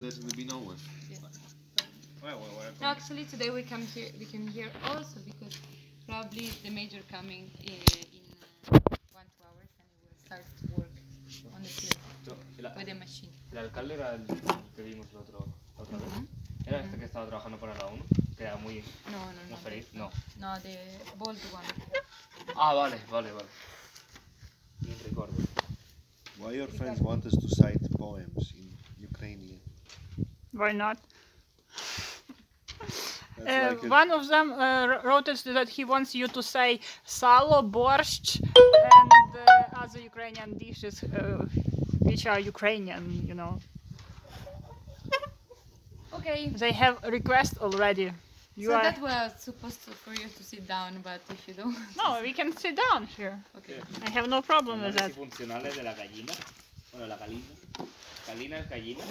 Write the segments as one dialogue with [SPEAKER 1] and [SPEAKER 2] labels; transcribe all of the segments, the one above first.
[SPEAKER 1] There's gonna be no one.
[SPEAKER 2] Yes.
[SPEAKER 1] Well,
[SPEAKER 2] No, actually today we came here also because probably the major coming in 1-2 hours and we will start to work on the field with the machine.
[SPEAKER 3] El alcalde era el que vimos la otra vez. Era este que estaba trabajando para la ONU, que era muy feliz. No.
[SPEAKER 2] No, the bold one.
[SPEAKER 3] Ah, vale. Bien recuerdo.
[SPEAKER 1] Why your friends want us to cite poems in Ukrainian?
[SPEAKER 4] Why not?
[SPEAKER 1] That's like
[SPEAKER 4] One of them wrote us that he wants you to say salo, borscht, and other Ukrainian dishes, which are Ukrainian, you know.
[SPEAKER 2] Okay.
[SPEAKER 4] They have a request already.
[SPEAKER 2] That was supposed for you to sit down, but if you don't.
[SPEAKER 4] No, we can sit down here.
[SPEAKER 2] Okay.
[SPEAKER 4] I have no problem with that.
[SPEAKER 3] funcionales de la gallina. Bueno, la galina. Galina es gallina.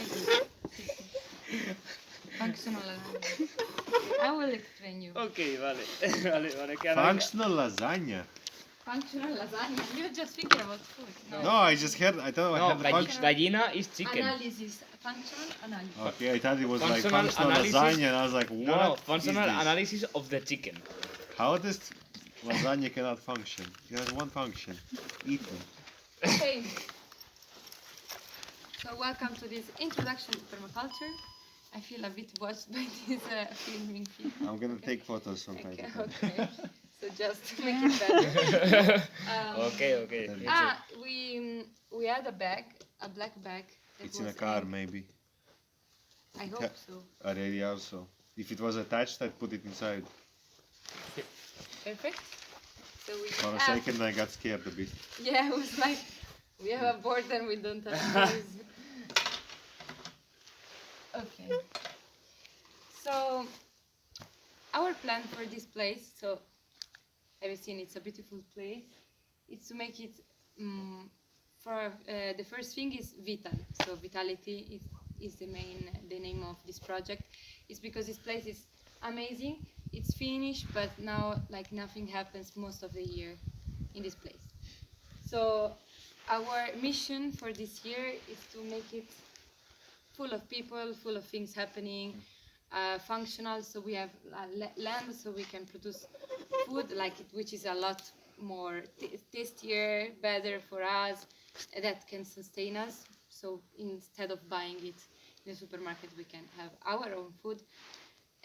[SPEAKER 2] Functional lasagna. I will explain you.
[SPEAKER 3] Ok, vale.
[SPEAKER 1] functional lasagna.
[SPEAKER 2] Functional lasagna. You just thinking about food.
[SPEAKER 1] No, I thought I had
[SPEAKER 3] gallina is chicken.
[SPEAKER 2] Analysis. Functional analysis.
[SPEAKER 1] Okay, I thought it was like
[SPEAKER 3] Functional
[SPEAKER 1] functional
[SPEAKER 3] analysis.
[SPEAKER 1] lasagna, and I was like, what?
[SPEAKER 3] No, functional
[SPEAKER 1] is this?
[SPEAKER 3] analysis of the chicken.
[SPEAKER 1] How does lasagna cannot function? It has one function: eating.
[SPEAKER 2] Okay. So welcome to this introduction to permaculture. I feel a bit watched by this filming film.
[SPEAKER 1] I'm gonna take photos from time to time.
[SPEAKER 2] Okay. So just to make it better.
[SPEAKER 3] Okay.
[SPEAKER 2] We had a black bag.
[SPEAKER 1] It's in a car, maybe.
[SPEAKER 2] I hope so.
[SPEAKER 1] Already also. If it was attached, I'd put it inside.
[SPEAKER 2] Perfect. So we.
[SPEAKER 1] For a second, I got scared a bit.
[SPEAKER 2] Yeah, it was like we have a board and we don't have toys. Okay. So our plan for this place. So have you seen? It's a beautiful place. It's to make it. The first thing is vital. So vitality is the name of this project. It's because this place is amazing. It's finished, but now like nothing happens most of the year in this place. So our mission for this year is to make it full of people, full of things happening, functional. So we have land, so we can produce food which is a lot more tastier, better for us, that can sustain us. So instead of buying it in the supermarket, we can have our own food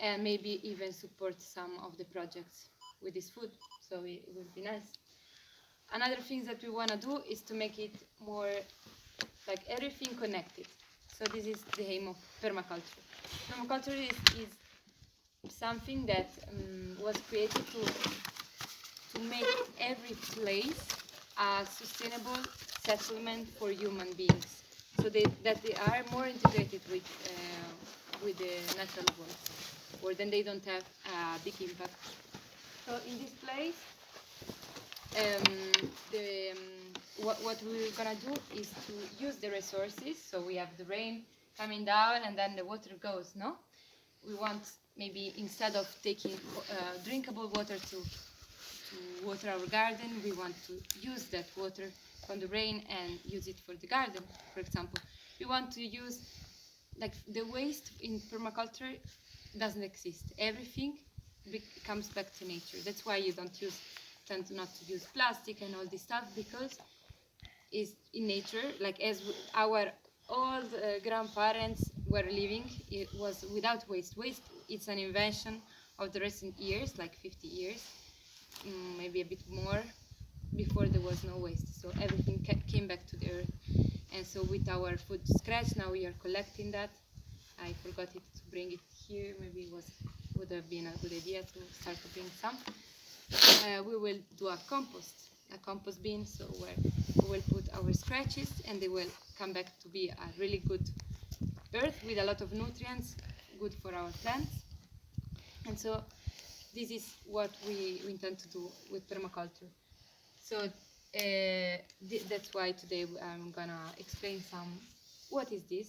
[SPEAKER 2] and maybe even support some of the projects with this food. So it would be nice. Another thing that we want to do is to make it more like everything connected. So this is the aim of permaculture. Permaculture is something that was created to make every place a sustainable settlement for human beings, so that they are more integrated with the natural world, or then they don't have a big impact. So in this place, what we're gonna do is to use the resources. So we have the rain coming down and then the water goes. No, we want maybe instead of taking drinkable water to water our garden, we want to use that water from the rain and use it for the garden. For example, we want to use the waste in permaculture doesn't exist. Everything comes back to nature. That's why you tend not to use plastic and all this stuff, because it's in nature. Like as our old grandparents were living, it was without waste. Waste, it's an invention of the recent years, like 50 years, maybe a bit more. Before there was no waste, so everything came back to the earth. And so with our food scratch, now we are collecting that. I forgot to bring it here. Maybe it would have been a good idea to start to bring some. We will do a compost bin, so where we will put our scratches and they will come back to be a really good earth with a lot of nutrients, good for our plants. And so this is what we intend to do with permaculture. So that's why today I'm gonna explain what is this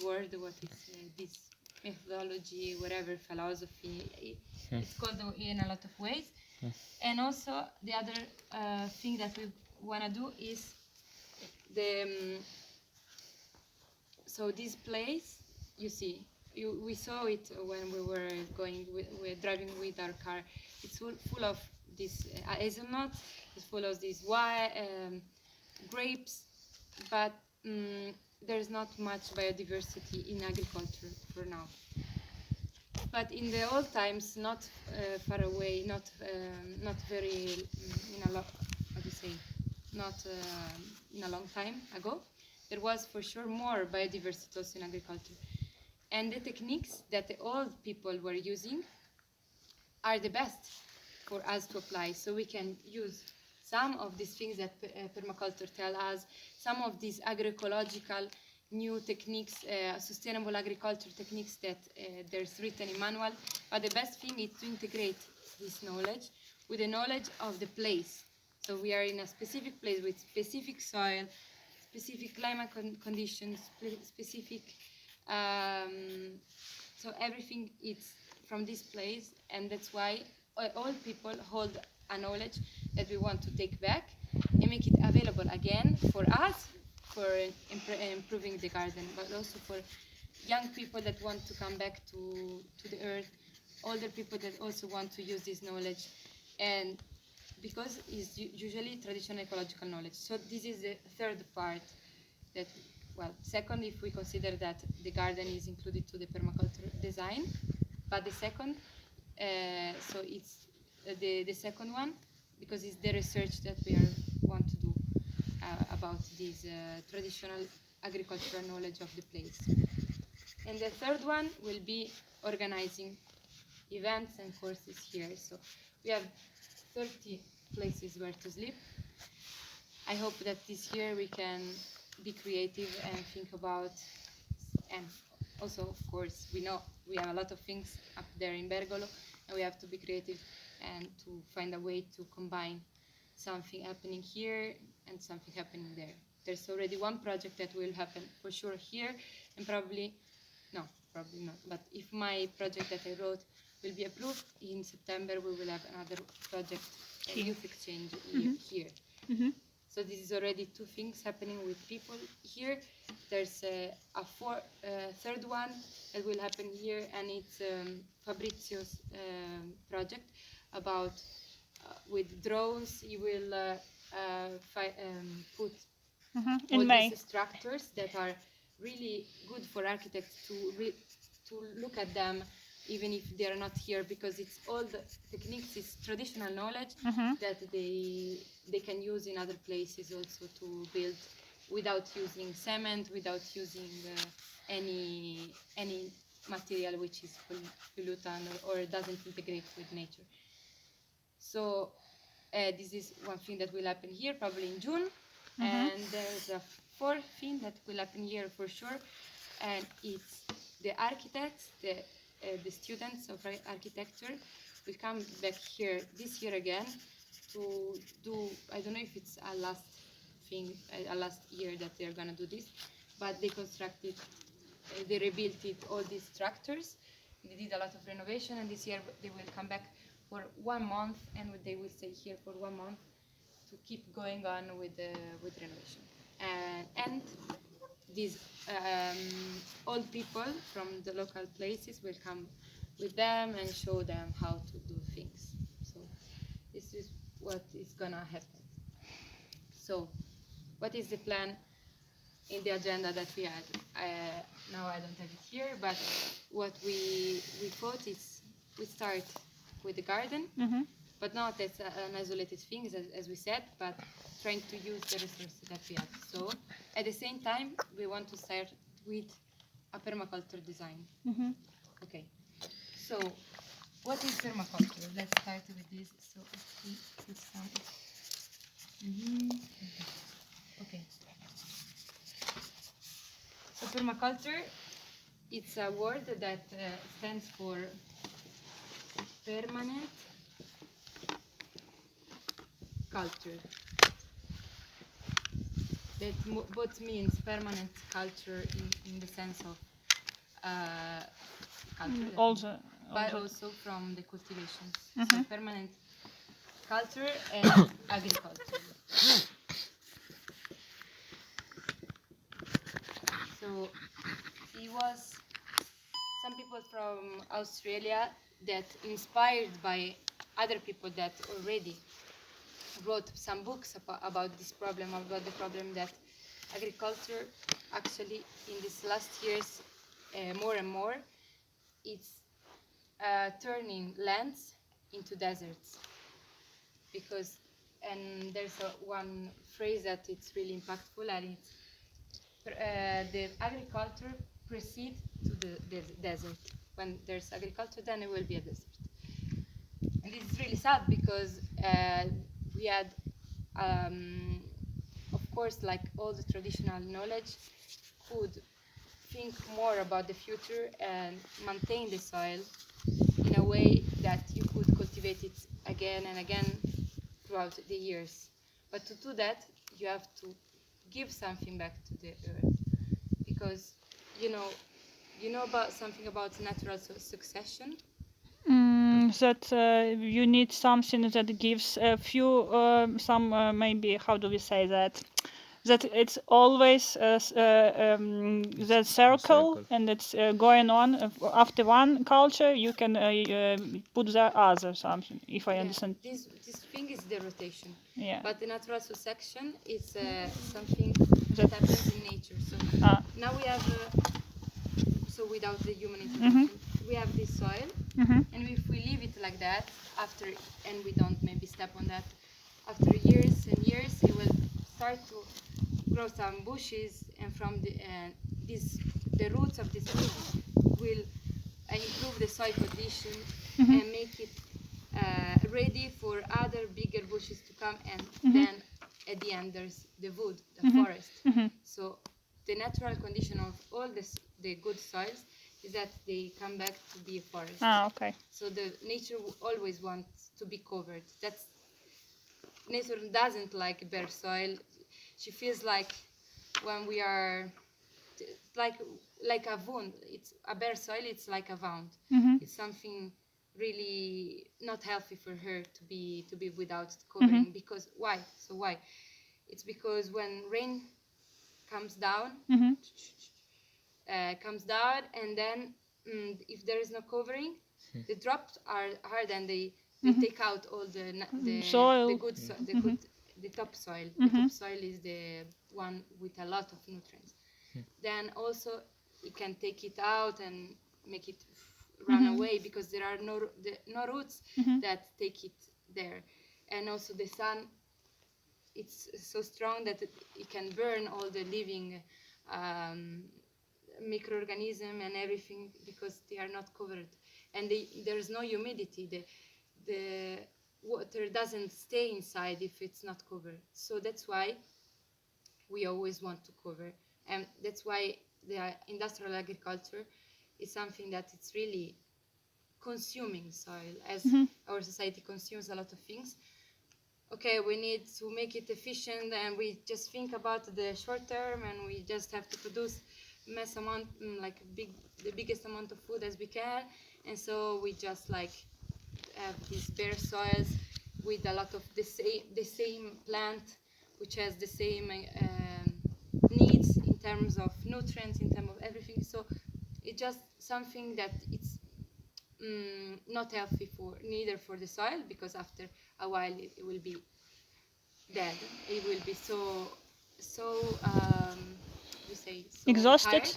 [SPEAKER 2] word, what is this methodology, whatever philosophy. It's called in a lot of ways. And also the other thing that we wanna do is so this place you see, we saw it when we were we're driving with our car. It's full of this hazelnut. It's full of these grapes, but there's not much biodiversity in agriculture for now. But in the old times, not far away, not very in a lot, how do you say, not in a long time ago, there was for sure more biodiversity also in agriculture. And the techniques that the old people were using are the best for us to apply. So we can use some of these things that permaculture tell us, some of these agroecological new techniques, sustainable agriculture techniques that there's written in manual. But the best thing is to integrate this knowledge with the knowledge of the place. So we are in a specific place with specific soil, specific climate conditions, specific, so everything is from this place, and that's why all people hold a knowledge that we want to take back and make it available again for us, for improving the garden, but also for young people that want to come back to the earth, older people that also want to use this knowledge, and because it's usually traditional ecological knowledge. So this is the third part that, well, second, if we consider that the garden is included to the permaculture design, but the second, so it's the second one, because it's the research that we want to do about this traditional agricultural knowledge of the place. And the third one will be organizing events and courses here. So we have 30 places where to sleep. I hope that this year we can be creative and think about, and also, of course, we know we have a lot of things up there in Bergolo, and we have to be creative and to find a way to combine something happening here and something happening there. There's already one project that will happen for sure here, and probably not, but if my project that I wrote will be approved in September, we will have another project, a youth exchange here. So this is already two things happening with people here. There's a third one that will happen here, and it's Fabrizio's project about with drones. He will put all these structures that are really good for architects to look at them, even if they are not here, because it's all the techniques, it's traditional knowledge that they can use in other places also to build without using cement, without using any material which is pollutant or doesn't integrate with nature. So this is one thing that will happen here, probably in June. And there's a fourth thing that will happen here for sure, and it's the architects, the students of architecture will come back here this year again to do, I don't know if it's a last thing, a last year that they're gonna do this, but they constructed, they rebuilt it, all these structures. They did a lot of renovation, and this year they will come back for 1 month, and they will stay here for 1 month to keep going on with renovation. And these old people from the local places will come with them and show them how to do things. So this is what is gonna happen. So what is the plan in the agenda that we had? Now I don't have it here, but what we thought is we start with the garden, but not as an isolated thing, as we said, but trying to use the resources that we have. So at the same time, we want to start with a permaculture design. Okay, so what is permaculture? Let's start with this. So put some. Okay. So permaculture, it's a word that stands for permanent culture. That both means permanent culture in the sense of culture, but also from the cultivations. So permanent culture and agriculture. So he was some people from Australia that inspired by other people that already wrote some books about this problem, about the problem that agriculture actually in these last years more and more it's turning lands into deserts because and there's one phrase that it's really impactful and it's the agriculture precedes to the desert. When there's agriculture, then it will be a desert. And this is really sad because we had, of course, like all the traditional knowledge, could think more about the future and maintain the soil in a way that you could cultivate it again and again throughout the years. But to do that, you have to give something back to the earth because you know about something about natural succession.
[SPEAKER 4] That you need something that gives a few some maybe how do we say that it's always the circle and it's going on after one culture you can put the other something if I understand.
[SPEAKER 2] This thing is the rotation.
[SPEAKER 4] Yeah.
[SPEAKER 2] But the natural succession is something that happens in nature. So now we have so without the human intervention we have this soil and if we leave it like that after and we don't maybe step on that after years and years it will start to grow some bushes and from the roots of this bush will improve the soil condition and make it ready for other bigger bushes to come and then at the end there's the wood, the forest. So the natural condition of all the good soils is that they come back to be a forest.
[SPEAKER 4] Okay.
[SPEAKER 2] So the nature always wants to be covered. That's nature doesn't like bare soil. She feels like when we are like a wound. It's a bare soil. It's like a wound. It's something really not healthy for her to be without covering. Because why? So why? It's because when rain comes down, and then if there is no covering, the drops are hard and they take out all the
[SPEAKER 4] soil,
[SPEAKER 2] the good the topsoil. The topsoil is the one with a lot of nutrients. Then also you can take it out and make it run away because there are no roots that take it there. And also the sun, it's so strong that it can burn all the living microorganism and everything because they are not covered. And there is no humidity. The water doesn't stay inside if it's not covered. So that's why we always want to cover. And that's why the industrial agriculture is something that it's really consuming soil, as our society consumes a lot of things. Okay, we need to make it efficient and we just think about the short term and we just have to produce mass amount, the biggest amount of food as we can. And so we just like have these bare soils with a lot of the same plant, which has the same needs in terms of nutrients, in terms of everything. So it's just something that it's not healthy neither for the soil, because after a while it will be dead. It will be so
[SPEAKER 4] exhausted.
[SPEAKER 2] tired.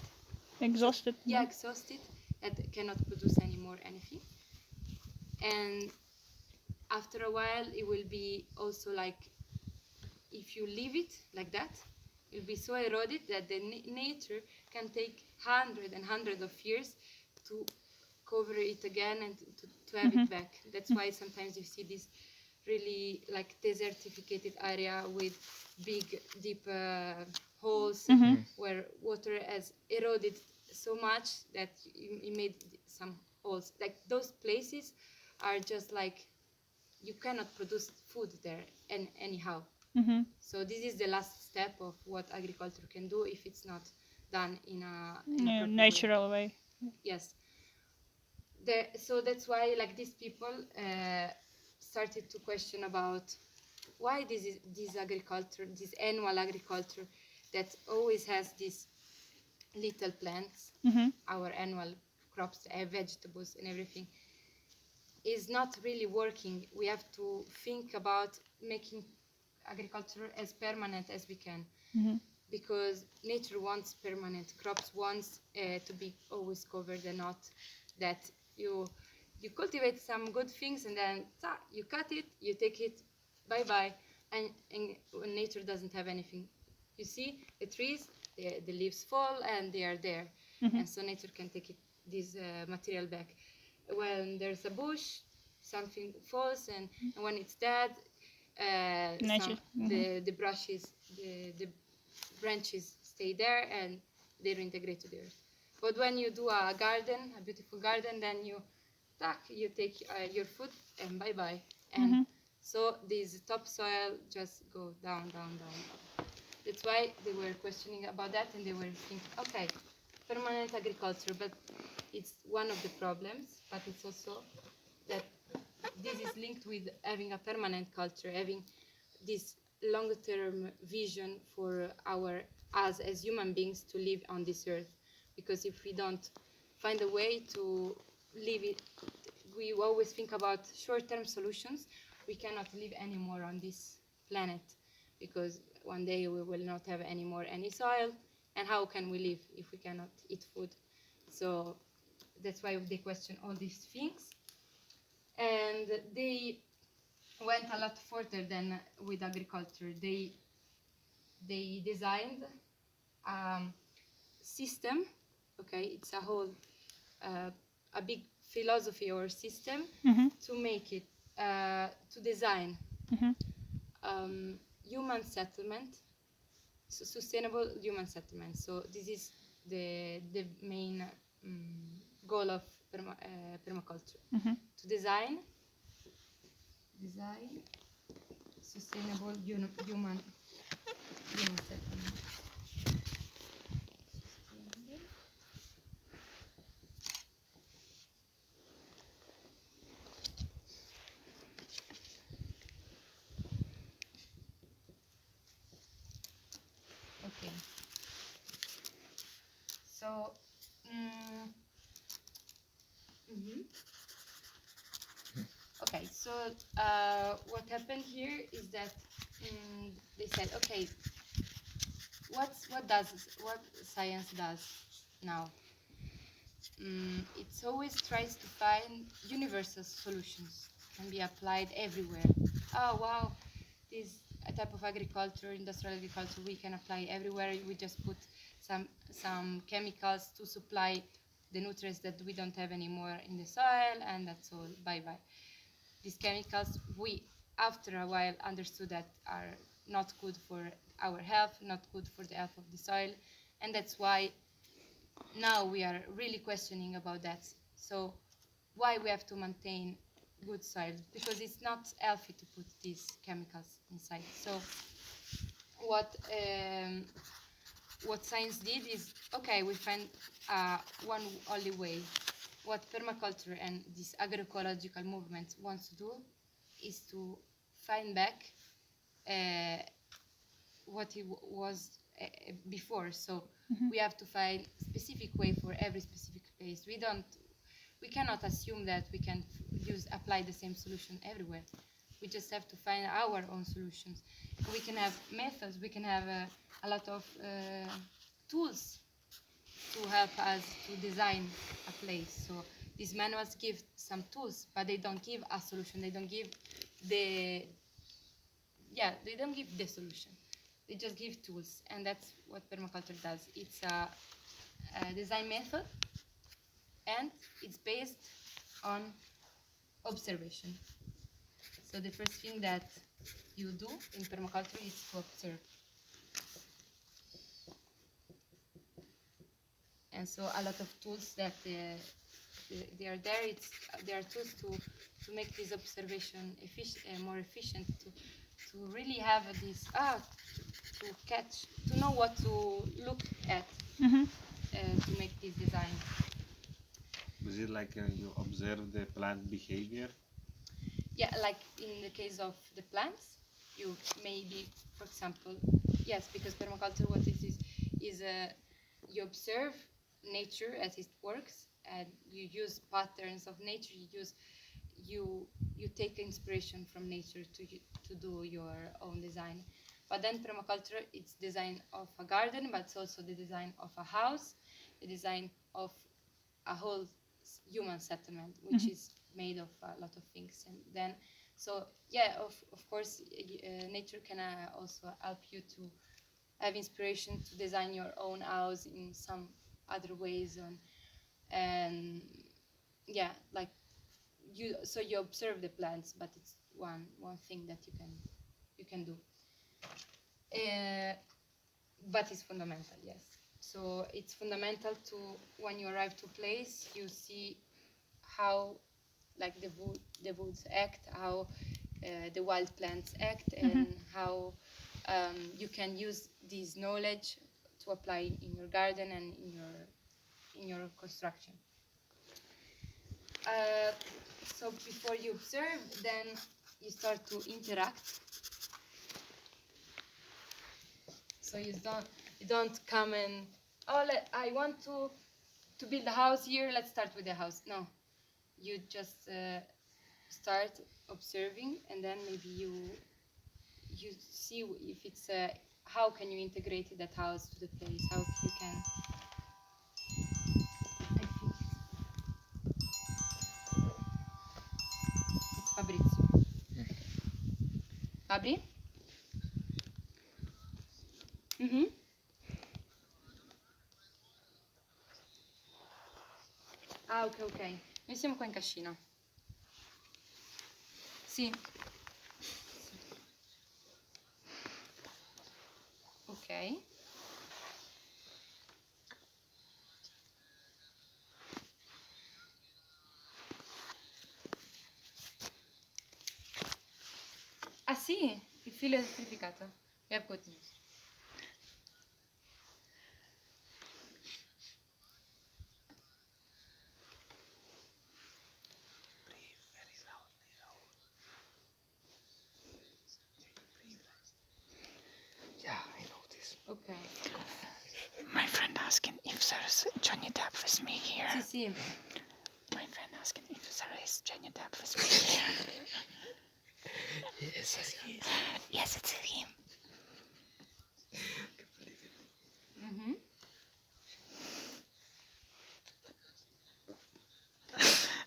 [SPEAKER 4] Exhausted.
[SPEAKER 2] Exhausted, that cannot produce anymore anything. And after a while it will be also like, if you leave it like that, it will be so eroded that the nature can take hundreds and hundreds of years to cover it again and to have it back. That's why sometimes you see this really like desertificated area with big deep holes where water has eroded so much that it made some holes. Like those places are just like, you cannot produce food there anyhow. So this is the last step of what agriculture can do if it's not done in a
[SPEAKER 4] natural way.
[SPEAKER 2] Yes. So that's why like these people started to question about why this agriculture, this annual agriculture that always has these little plants, our annual crops, vegetables and everything, is not really working. We have to think about making agriculture as permanent as we can, because nature wants permanent. Crops wants to be always covered, and not that you cultivate some good things and then you cut it, you take it, bye bye, and nature doesn't have anything. You see the trees, the leaves fall and they are there, and so nature can take this material back. When there's a bush, something falls, and when it's dead, the brushes, the branches stay there and they reintegrate to the earth. But when you do a garden, a beautiful garden, then you take your food and bye bye, and so this topsoil just go down, down, down. That's why they were questioning about that, and they were thinking, okay, permanent agriculture, but it's one of the problems, but it's also that this is linked with having a permanent culture, having this long-term vision for us as human beings to live on this earth. Because if we don't find a way to live it, we always think about short-term solutions, we cannot live anymore on this planet, because one day we will not have any soil, and how can we live if we cannot eat food? So that's why they question all these things, and they went a lot further than with agriculture. They designed a system. Okay, it's a whole a big philosophy or system to make it to design human settlement, sustainable human settlement. So this is the main goal of permaculture, to design sustainable human settlement. Okay. So, okay. So what happened here is that they said, okay, what science does now? It always tries to find universal solutions, can be applied everywhere. Oh wow, this type of agriculture, industrial agriculture, we can apply everywhere. We just put some chemicals to supply the nutrients that we don't have anymore in the soil, and that's all. Bye bye. These chemicals, we after a while understood that are not good for our health, not good for the health of the soil, and that's why now we are really questioning about that. So why we have to maintain good soil? Because it's not healthy to put these chemicals inside. So what science did is, okay, we find one only way. What permaculture and this agroecological movement wants to do is to find back what it was before. So we have to find specific way for every specific place. We cannot assume that we can apply the same solution everywhere. We just have to find our own solutions. We can have methods, we can have a lot of tools to help us to design a place. So these manuals give some tools, but they don't give a solution. They don't give the solution. They just give tools, and that's what permaculture does. It's a design method, and it's based on observation. So the first thing that you do in permaculture is to observe. And so a lot of tools that they are there. There are tools to make this observation more efficient, to really have this to know what to look at to make this design.
[SPEAKER 1] Is it like you observe the plant behavior?
[SPEAKER 2] Yeah, like in the case of the plants, you maybe, for example, yes, because permaculture, what it is you observe nature as it works, and you use patterns of nature. You take inspiration from nature to do your own design. But then permaculture, it's design of a garden, but it's also the design of a house, the design of a whole human settlement, which is made of a lot of things. And then, so yeah, of course, nature can also help you to have inspiration to design your own house in some other ways. And yeah, like you observe the plants, but it's one thing that you can do. But it's fundamental, yes. So it's fundamental to, when you arrive to a place, you see how, like, the woods act, how the wild plants act, and how you can use this knowledge to apply in your garden and in your construction. So before you observe, then you start to interact. So you don't come and, I want to build a house here, let's start with the house. No, you just start observing, and then maybe you see if it's how can you integrate that house to the place, how you can. I think it's Fabrizio. Fabri? Ah, ok. Noi siamo qua in cascina. Sì. Ok. Ah sì, il filo è elettrificato. We have good news.
[SPEAKER 5] Yeah, I noticed.
[SPEAKER 2] Ok.
[SPEAKER 5] My friend asking if there's Johnny Depp with me here.
[SPEAKER 2] Sì, sì.
[SPEAKER 5] My friend asking if there is Johnny Depp with me here. Yes, he is. Yes, it's him.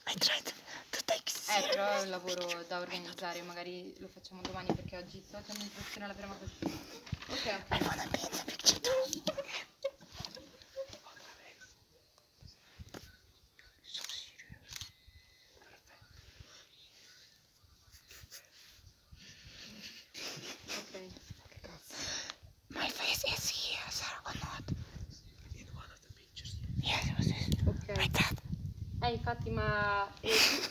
[SPEAKER 5] I tried to take
[SPEAKER 2] Però è un lavoro da organizzare, magari lo facciamo domani perché oggi sto facendo introduzione alla prima cosa. Ok.
[SPEAKER 5] I wanna be in the picture too. So serious.
[SPEAKER 2] Ok.
[SPEAKER 5] My face is here, sir, or not? In one of the pictures. Yes, it was this.
[SPEAKER 2] Ok.
[SPEAKER 5] Like that.
[SPEAKER 2] Infatti, ma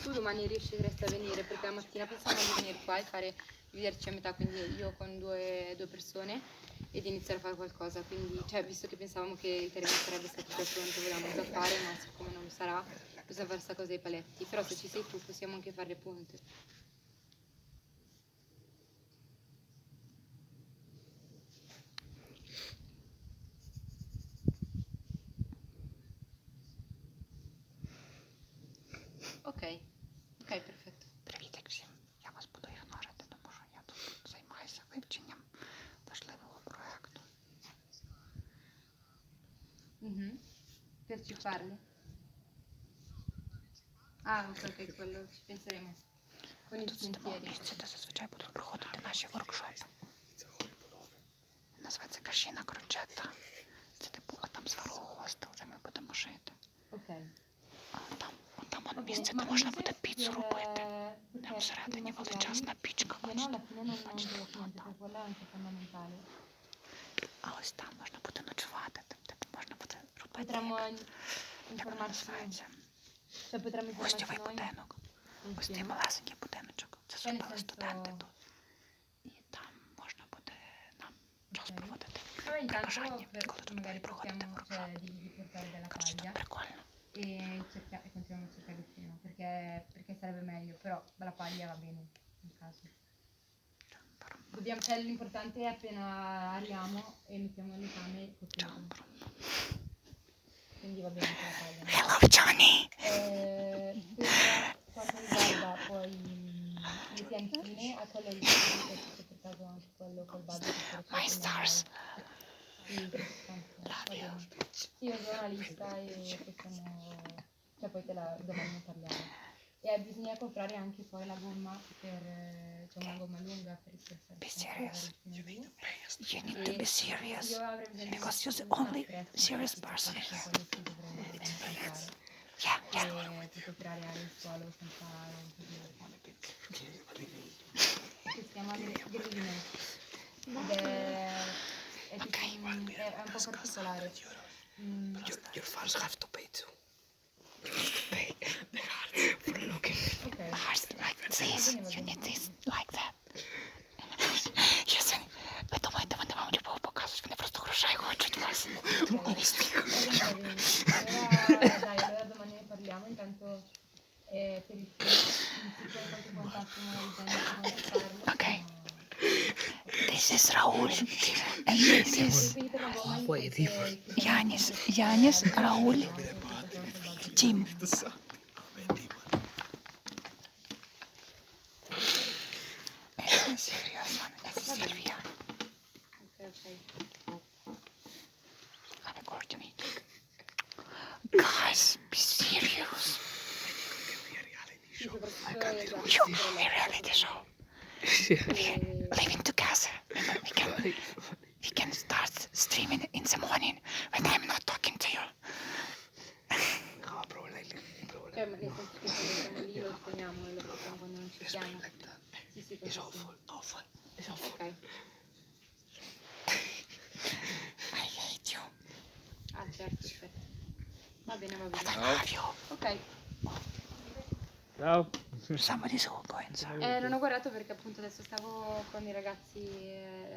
[SPEAKER 2] tu domani riusciresti a venire, perché la mattina pensavamo di venire qua e dividerci a metà, quindi io con due persone, ed iniziare a fare qualcosa. Quindi, cioè, visto che pensavamo che il terreno sarebbe stato già pronto, volevamo già fare, ma siccome non lo sarà, bisogna fare questa cosa dei paletti. Però se ci sei tu possiamo anche fare le punte. Ok, perfetto.
[SPEAKER 5] Привіт, всім. Я вас буду ігнорити, тому що я тут займаюся вивченням важливого проєкту.
[SPEAKER 2] Per ci parli? Ah, ok, quello ci penseremo. Con i
[SPEAKER 5] Тут сидимо в
[SPEAKER 2] sentieri.
[SPEAKER 5] місці, де зазвичай будуть проходити наші воркшопи. Називається Кашіна Крочетта. Це типу, а там зверху хостел, де ми будемо жити.
[SPEAKER 2] Ok.
[SPEAKER 5] А там от місце, де можна буде піцу робити. Там всередині величезна пічка, бачите? Бачите, от там. А ось там можна буде ночувати, типу можна буде робити, як воно називається, гостьовий будинок. Ось цей малесенький будиночок. Це зробили студенти тут. І там можна буде нам час проводити при бажанні, коли тут будуть проходити воркшопи. Коротше, тут прикольно.
[SPEAKER 2] E continuiamo a cercare il freno perché sarebbe meglio, però la paglia va bene in caso. Cioè, l'importante è appena arriviamo e mettiamo le letame costruiamo. quindi va bene che la tagliano.
[SPEAKER 5] Hello Johnny!
[SPEAKER 2] Per quanto riguarda poi le piantine, a quello lì, se per caso anche quello col budget per
[SPEAKER 5] My stars.
[SPEAKER 2] Sì, tanto, va bene. Sì, io do una lista e possiamo, cioè poi domani ne parliamo. E bisogna comprare anche poi la gomma per, c'è una gomma lunga per il surf.
[SPEAKER 5] Be serious. You need
[SPEAKER 2] E
[SPEAKER 5] to be serious.
[SPEAKER 2] io avrei bisogno
[SPEAKER 5] Because you're the
[SPEAKER 2] di una
[SPEAKER 5] only
[SPEAKER 2] cresta,
[SPEAKER 5] serious
[SPEAKER 2] perché
[SPEAKER 5] person
[SPEAKER 2] queste
[SPEAKER 5] here.
[SPEAKER 2] cose qui dovrei comprare.
[SPEAKER 5] Yeah.
[SPEAKER 2] E poter tirare il suolo senza che si chiama grillino. Ed è tipo è un po' particolare.
[SPEAKER 5] Your fans have to pay too. Pay the hearts for looking.
[SPEAKER 2] Ok.
[SPEAKER 5] Hearts like this. You need this like that. Єсень, ви думаєте, вони вам любов покажуть, вони просто грошей хочуть вас.
[SPEAKER 2] Allora domani ne parliamo, intanto per il film in qualche contatto magari farlo.
[SPEAKER 5] Ok. This is Raul. And this is Yanis, Raul, Tim. It's a serious one. It's Silvia.
[SPEAKER 2] Ok.
[SPEAKER 5] I'm recording it. Guys, be serious. You, a reality show. Living together. We can start streaming in the morning when I'm not talking to you.
[SPEAKER 2] Cioè, nel senso che se siamo lì lo teniamo e lo facciamo quando non ci siamo. Sì, sì, così sì. Ok.
[SPEAKER 5] I hate you.
[SPEAKER 2] Ah, certo, perfetto. Va bene, va
[SPEAKER 5] I
[SPEAKER 2] bene.
[SPEAKER 5] love you.
[SPEAKER 2] Ok.
[SPEAKER 3] Ciao.
[SPEAKER 5] Somebody's all going inside.
[SPEAKER 2] Non ho guardato perché appunto adesso stavo con i ragazzi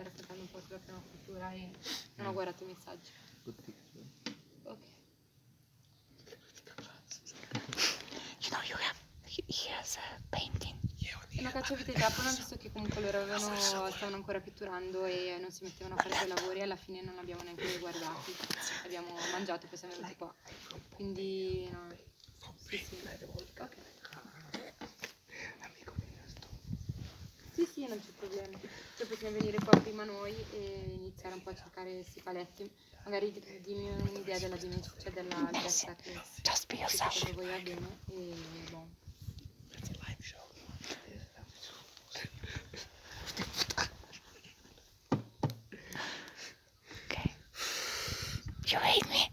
[SPEAKER 2] raccontando un po' sulla permacultura e non ho guardato i messaggi. Ok.
[SPEAKER 5] You know, he has a painting.
[SPEAKER 2] È una cacciavite giapponese, visto che comunque loro stavano ancora pitturando e non si mettevano a fare quei lavori, alla fine non abbiamo neanche guardati. Abbiamo mangiato e poi siamo venuti qua. Quindi no. Sì, sì. Ok. Sì, non c'è problema. Cioè possiamo venire qua prima noi e iniziare un po' a cercare questi paletti. Magari dimmi un'idea della dimensione, cioè della altezza che
[SPEAKER 5] Just be yourself.
[SPEAKER 2] secondo voi va bene e boh.
[SPEAKER 5] Okay. You hate me?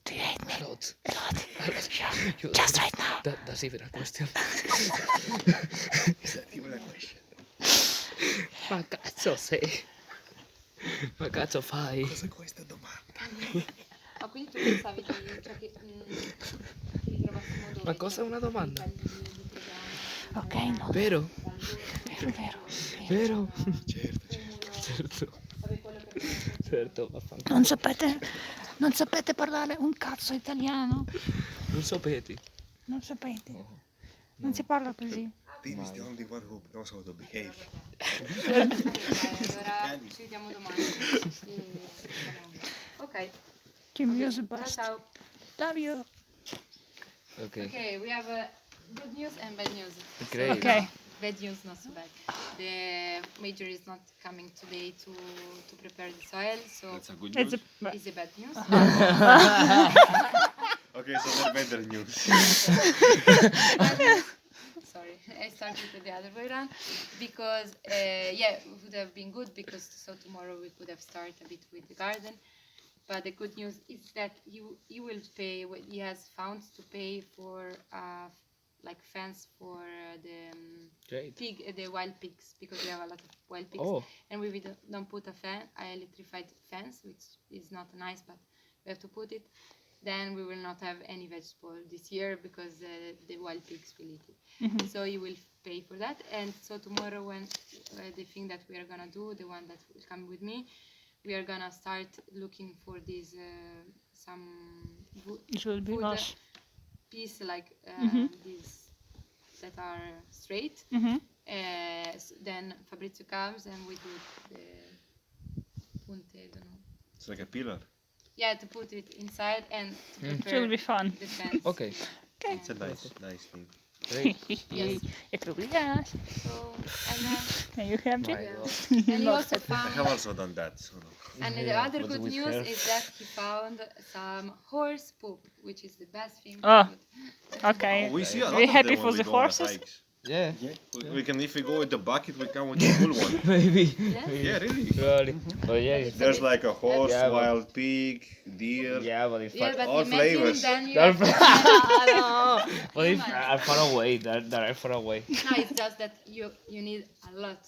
[SPEAKER 5] Do you hate me?
[SPEAKER 6] A lot.
[SPEAKER 5] A lot?
[SPEAKER 6] You-
[SPEAKER 5] Just right now.
[SPEAKER 6] That's even a question.
[SPEAKER 1] Is that even a question?
[SPEAKER 6] Ma cazzo sei? Ma cazzo fai?
[SPEAKER 1] Cosa questa domanda?
[SPEAKER 2] Ma quindi tu pensavi cioè che li trovassimo dove?
[SPEAKER 6] Ma cosa è una domanda?
[SPEAKER 5] Ok, no.
[SPEAKER 6] Vero?
[SPEAKER 5] Vero.
[SPEAKER 6] Vero?
[SPEAKER 1] Certo.
[SPEAKER 6] Certo. Certo, vaffanculo.
[SPEAKER 5] Non sapete parlare un cazzo italiano?
[SPEAKER 6] Non sapete.
[SPEAKER 5] Non sapete. Non si parla così.
[SPEAKER 1] Tim is the only one who knows how to behave.
[SPEAKER 2] Allora ci vediamo domani. Ok.
[SPEAKER 5] Tim, you're the
[SPEAKER 2] Ciao
[SPEAKER 5] best.
[SPEAKER 2] ciao.
[SPEAKER 5] Love you.
[SPEAKER 6] Ok.
[SPEAKER 2] Okay, we have good news and bad news.
[SPEAKER 6] Great.
[SPEAKER 5] Okay.
[SPEAKER 2] Bad news, not so bad. The major is not coming today to prepare the soil, so
[SPEAKER 1] That's a good
[SPEAKER 5] It's
[SPEAKER 1] news.
[SPEAKER 2] it's a bad news.
[SPEAKER 1] Okay, so then better news.
[SPEAKER 2] Sorry, I started with the other way around because it would have been good because so tomorrow we could have started a bit with the garden. But the good news is that he will pay. He has funds to pay for like fence for
[SPEAKER 6] Great.
[SPEAKER 2] the wild pigs, because we have a lot of wild pigs.
[SPEAKER 6] Oh.
[SPEAKER 2] And we don't put a electrified fence, which is not nice, but we have to put it. Then we will not have any vegetable this year because the wild pigs will eat it. So you will pay for that. And so tomorrow, when the thing that we are gonna do, the one that will come with me, we are gonna start looking for these some
[SPEAKER 4] It will be
[SPEAKER 2] wood
[SPEAKER 4] nice.
[SPEAKER 2] piece like these that are straight. Then Fabrizio comes and we do the punte, I don't know.
[SPEAKER 1] It's like a pillar.
[SPEAKER 2] yeah, to put it inside and to
[SPEAKER 4] It
[SPEAKER 2] prepare
[SPEAKER 4] will be fun.
[SPEAKER 2] the fence.
[SPEAKER 6] Okay.
[SPEAKER 1] It's a nice thing.
[SPEAKER 6] Great.
[SPEAKER 2] Yes.
[SPEAKER 4] It will be yes.
[SPEAKER 2] So and then
[SPEAKER 4] Are you happy?
[SPEAKER 6] My God.
[SPEAKER 2] and he
[SPEAKER 4] Not
[SPEAKER 2] also
[SPEAKER 1] I
[SPEAKER 2] found.
[SPEAKER 1] have also done that. So no.
[SPEAKER 2] And the
[SPEAKER 6] Yeah,
[SPEAKER 2] other
[SPEAKER 6] but
[SPEAKER 2] good
[SPEAKER 6] with
[SPEAKER 2] news
[SPEAKER 6] her.
[SPEAKER 2] is that he found some horse poop, which is the best thing.
[SPEAKER 4] Oh.
[SPEAKER 2] to put.
[SPEAKER 4] Okay.
[SPEAKER 1] We see a lot
[SPEAKER 4] We
[SPEAKER 1] of
[SPEAKER 4] happy
[SPEAKER 1] them
[SPEAKER 4] for
[SPEAKER 1] when we
[SPEAKER 4] the
[SPEAKER 1] go on the
[SPEAKER 4] horses?
[SPEAKER 1] hikes.
[SPEAKER 6] Yeah.
[SPEAKER 1] We can, if we go with the bucket, we come with the full one.
[SPEAKER 6] Maybe.
[SPEAKER 2] Yes?
[SPEAKER 1] Yeah, really.
[SPEAKER 6] Really. But yeah,
[SPEAKER 2] It's a
[SPEAKER 1] There's
[SPEAKER 2] bit-
[SPEAKER 1] like a horse,
[SPEAKER 6] Yeah, but-
[SPEAKER 1] wild pig, deer.
[SPEAKER 6] yeah, but if
[SPEAKER 2] Yeah, but
[SPEAKER 1] all
[SPEAKER 2] imagine
[SPEAKER 1] flavors.
[SPEAKER 2] then you
[SPEAKER 6] They're
[SPEAKER 2] have
[SPEAKER 6] no. But if
[SPEAKER 2] much.
[SPEAKER 6] are far away, they're far away.
[SPEAKER 2] No, it's just that you need a lot.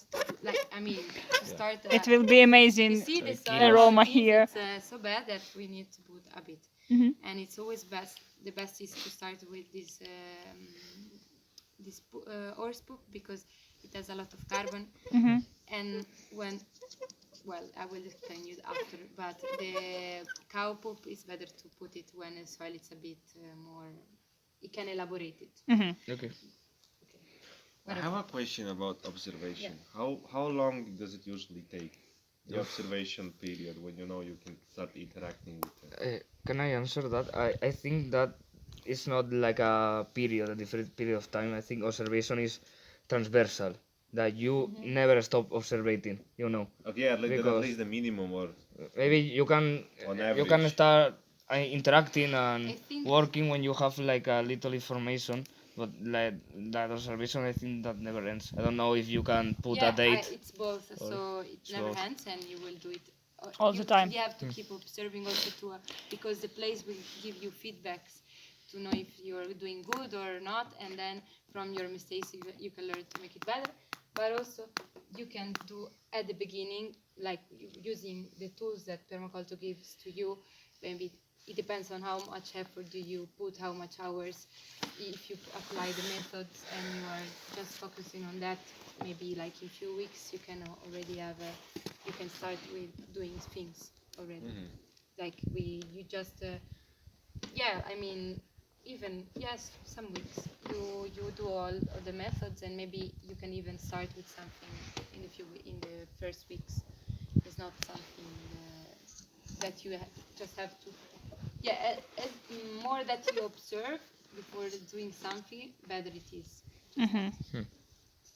[SPEAKER 2] Like I mean, to start.
[SPEAKER 4] It will be
[SPEAKER 2] You
[SPEAKER 4] amazing
[SPEAKER 2] see the soil
[SPEAKER 4] aroma
[SPEAKER 2] as it is,
[SPEAKER 4] here.
[SPEAKER 2] It's so bad that we need to put a bit,
[SPEAKER 4] Mhm.
[SPEAKER 2] and it's always best. The best is to start with this horse poop because it has a lot of carbon,
[SPEAKER 4] Mhm.
[SPEAKER 2] and when well, I will explain you after. But the cow poop is better to put it when the soil is a bit more. You can elaborate it.
[SPEAKER 4] Mhm.
[SPEAKER 6] Okay.
[SPEAKER 1] I have a question about observation. How long does it usually take? The observation period when you know you can start interacting with them.
[SPEAKER 6] Can I answer that? I think that it's not like a period, a different period of time. I think observation is transversal. That you never stop observing, you know.
[SPEAKER 1] Okay, at
[SPEAKER 6] Because-
[SPEAKER 1] least the minimum or
[SPEAKER 6] Maybe you can
[SPEAKER 1] On
[SPEAKER 6] you can
[SPEAKER 1] average.
[SPEAKER 6] start interacting and
[SPEAKER 2] I think-
[SPEAKER 6] working when you have like a little information. But like that observation, I think that never ends. I don't know if you can put a date.
[SPEAKER 2] It's both, so it
[SPEAKER 6] it's
[SPEAKER 2] never
[SPEAKER 6] both.
[SPEAKER 2] ends, and you will do it
[SPEAKER 4] All the time.
[SPEAKER 2] You have to keep observing also because the place will give you feedbacks to know if you're doing good or not, and then from your mistakes you can learn to make it better. But also you can do at the beginning, like using the tools that permaculture gives to you. Maybe it depends on how much effort do you put, how much hours. If you apply the methods and you are just focusing on that, maybe like in few weeks you can already have you can start with doing things already. Like you just I mean even yes, some weeks you do all of the methods, and maybe you can even start with something in the first weeks. It's not something that you just have to more that you observe before doing something, better it is.
[SPEAKER 4] Mhm.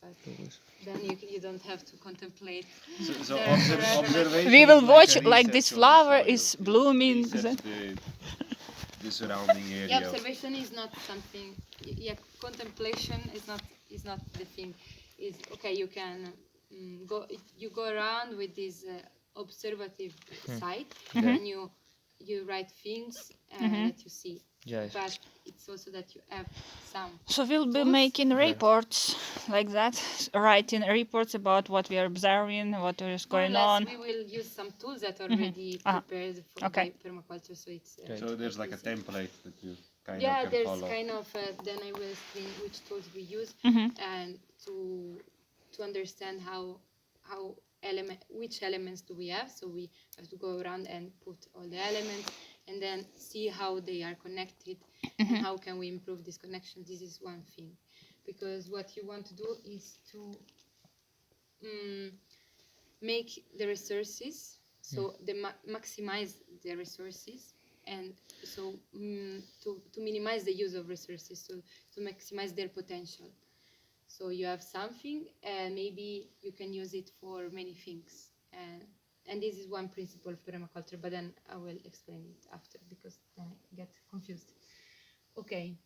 [SPEAKER 2] But then you don't have to contemplate.
[SPEAKER 1] so
[SPEAKER 2] the forever.
[SPEAKER 1] observation.
[SPEAKER 4] We will
[SPEAKER 1] is
[SPEAKER 4] watch
[SPEAKER 1] a
[SPEAKER 4] like this
[SPEAKER 1] research of the
[SPEAKER 4] flower
[SPEAKER 1] soil.
[SPEAKER 4] is
[SPEAKER 1] You
[SPEAKER 4] blooming.
[SPEAKER 1] research the surrounding area.
[SPEAKER 2] Yeah, observation is not something. Yeah, contemplation is not the thing. Is okay. You can you go around with this observative side, and you write things that you see.
[SPEAKER 6] Yes.
[SPEAKER 2] But it's also that you have some.
[SPEAKER 4] So we'll be
[SPEAKER 2] tools.
[SPEAKER 4] making reports like that, writing reports about what we are observing, what is
[SPEAKER 2] More or
[SPEAKER 4] going
[SPEAKER 2] less,
[SPEAKER 4] on.
[SPEAKER 2] we will use some tools that are already prepared for
[SPEAKER 4] Okay.
[SPEAKER 2] by permaculture, so it's.
[SPEAKER 1] So there's like a template that you kind
[SPEAKER 2] Yeah,
[SPEAKER 1] of can
[SPEAKER 2] there's
[SPEAKER 1] follow.
[SPEAKER 2] kind of. Then I will explain which tools we use, and to understand which elements do we have. So we have to go around and put all the elements, and then see how they are connected, and how can we improve this connection. This is one thing, because what you want to do is to make the resources, so maximize the resources, and so to minimize the use of resources, so to maximize their potential. So you have something, and maybe you can use it for many things, and this is one principle of permaculture, but then I will explain it after, because then I get confused. Okay,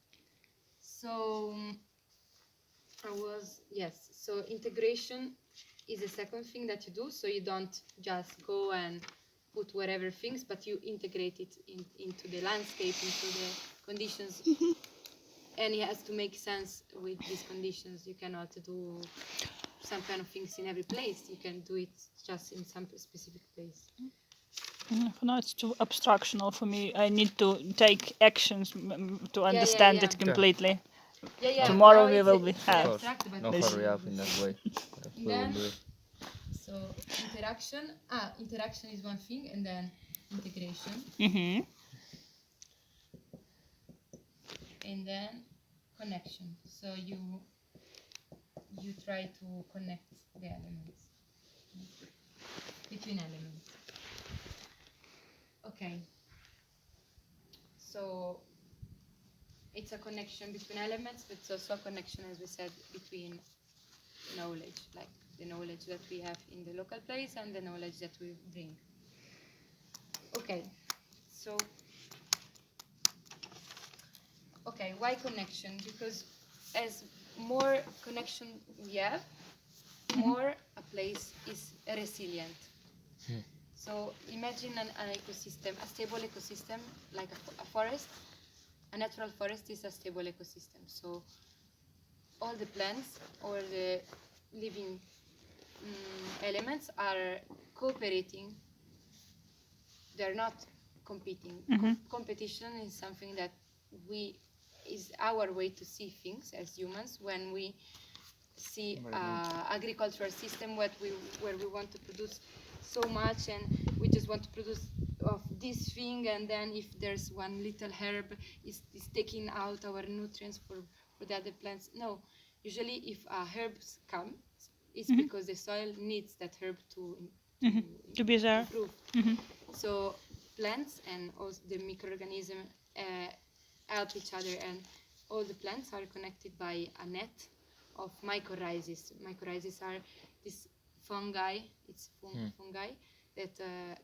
[SPEAKER 2] so so integration is the second thing that you do, so you don't just go and put whatever things, but you integrate it into the landscape, into the conditions, and it has to make sense with these conditions. You cannot do some kind of things in every place. You can do it just in some specific place.
[SPEAKER 4] For now, it's too abstractional for me. I need to take actions to understand
[SPEAKER 2] yeah.
[SPEAKER 4] it completely.
[SPEAKER 2] Yeah.
[SPEAKER 4] Tomorrow
[SPEAKER 2] now
[SPEAKER 4] we
[SPEAKER 2] it's-
[SPEAKER 4] will be
[SPEAKER 2] it's
[SPEAKER 4] have.
[SPEAKER 2] abstract, but
[SPEAKER 6] No hurry up in that way. We will
[SPEAKER 2] Then-
[SPEAKER 6] do it.
[SPEAKER 2] So interaction is one thing, and then integration,
[SPEAKER 4] Mhm.
[SPEAKER 2] and then connection. So you try to connect the elements between elements. Okay. So it's a connection between elements, but it's also a connection, as we said, between knowledge, like the knowledge that we have in the local place and the knowledge that we bring. Okay, so, okay, why connection? Because as more connection we have, more a place is resilient. So imagine an ecosystem, a stable ecosystem, like a forest. A natural forest is a stable ecosystem. So all the plants or the living elements are cooperating. They're not competing. Competition is something that is our way to see things as humans when we see agricultural system where we want to produce so much and we just want to produce of this thing, and then if there's one little herb is taking out our nutrients for the other plants. No, usually if a herb comes, it's because the soil needs that herb to
[SPEAKER 4] be there.
[SPEAKER 2] improve. So plants and also the microorganism help each other, and all the plants are connected by a net of mycorrhizas. Mycorrhizas are these fungi, it's fungi that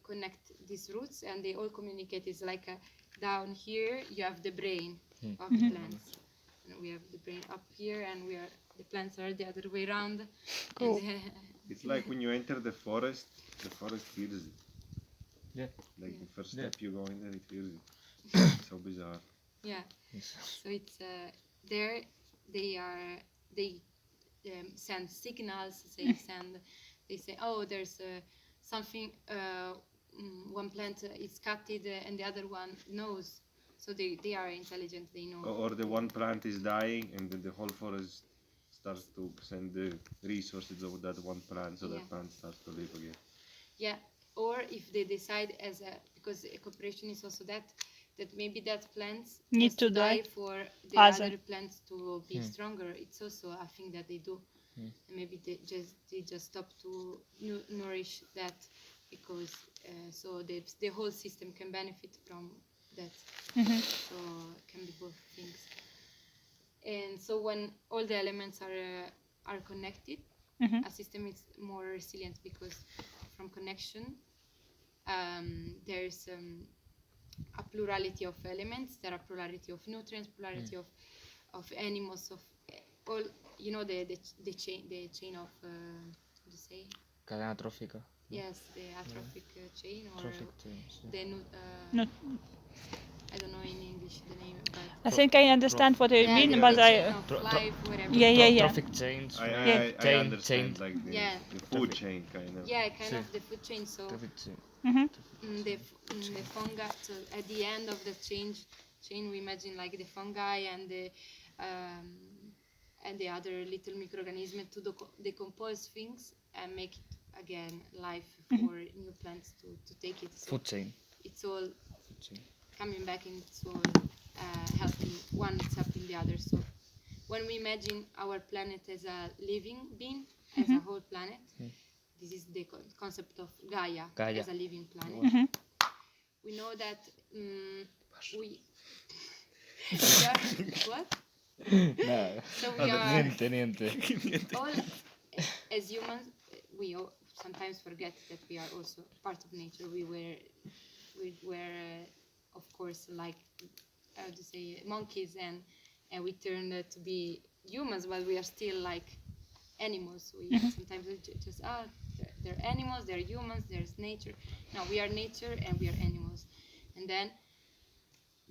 [SPEAKER 2] connect these roots, and they all communicate. It's like down here you have the brain of the plants, and we have the brain up here, and the plants are the other way around.
[SPEAKER 4] Cool.
[SPEAKER 1] It's like when you enter the forest feels it.
[SPEAKER 3] Yeah.
[SPEAKER 1] Like the first step you go in there, it feels it. So bizarre.
[SPEAKER 2] Yeah. So it's there. They send signals. They say, oh, there's something. One plant is cutted, and the other one knows. So they are intelligent. They know.
[SPEAKER 1] Or the one plant is dying, and then the whole forest starts to send the resources of that one plant, so that plant starts to live again.
[SPEAKER 2] Yeah. Or if they decide because cooperation is also that maybe that plants
[SPEAKER 4] need to die
[SPEAKER 2] for the
[SPEAKER 4] Other.
[SPEAKER 2] other plants to be stronger. It's also a thing that they do. And maybe they just stop to nourish that because so the whole system can benefit from that. So it can be both things. And so when all the elements are connected, a system is more resilient because from connection there's a plurality of elements, there are plurality of nutrients, plurality of animals, of all, you know, the chain of how to say?
[SPEAKER 6] Cadena trófica.
[SPEAKER 2] Yes, the atrophic chain, or
[SPEAKER 6] Trophic chains.
[SPEAKER 2] the I don't know in English the name, but
[SPEAKER 4] I think I understand what you mean, but
[SPEAKER 2] the
[SPEAKER 4] I
[SPEAKER 2] chain of life, whatever.
[SPEAKER 4] yeah.
[SPEAKER 6] Trophic chains.
[SPEAKER 1] I
[SPEAKER 6] Chain,
[SPEAKER 1] understand,
[SPEAKER 6] chain.
[SPEAKER 1] like the
[SPEAKER 2] Yeah.
[SPEAKER 1] food chain kind of.
[SPEAKER 2] Yeah, kind of the food chain. So
[SPEAKER 6] Trophic chain.
[SPEAKER 2] the fungi. So at the end of the chain, we imagine like the fungi and the other little microorganisms to decompose things and make it again life for new plants to take it. So
[SPEAKER 6] Food chain.
[SPEAKER 2] it's all
[SPEAKER 6] Food chain.
[SPEAKER 2] coming back, and it's all helping. One is helping the other. So when we imagine our planet as a living being, as a whole planet, this is the concept of Gaia as a living planet. We know that we are what?
[SPEAKER 6] Nada.
[SPEAKER 2] So we are
[SPEAKER 6] Niente.
[SPEAKER 2] all as humans. We all sometimes forget that we are also part of nature. We were of course, like how to say, monkeys, and we turned to be humans, but we are still like animals. We sometimes we just they're animals, they're humans, there's nature. No, we are nature and we are animals. And then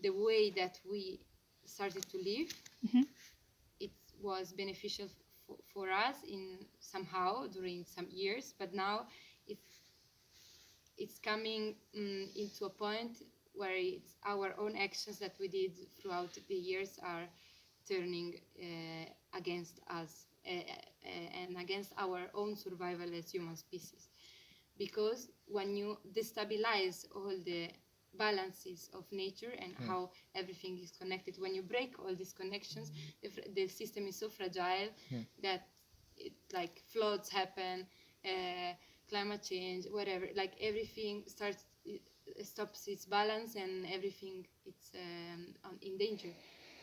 [SPEAKER 2] the way that we started to live, it was beneficial for us in somehow during some years, but now it's coming into a point where it's our own actions that we did throughout the years are turning against us and against our own survival as human species. Because when you destabilize all the balances of nature and how everything is connected, when you break all these connections, the system is so fragile that like floods happen, climate change, whatever, like everything starts stops its balance and everything it's in danger.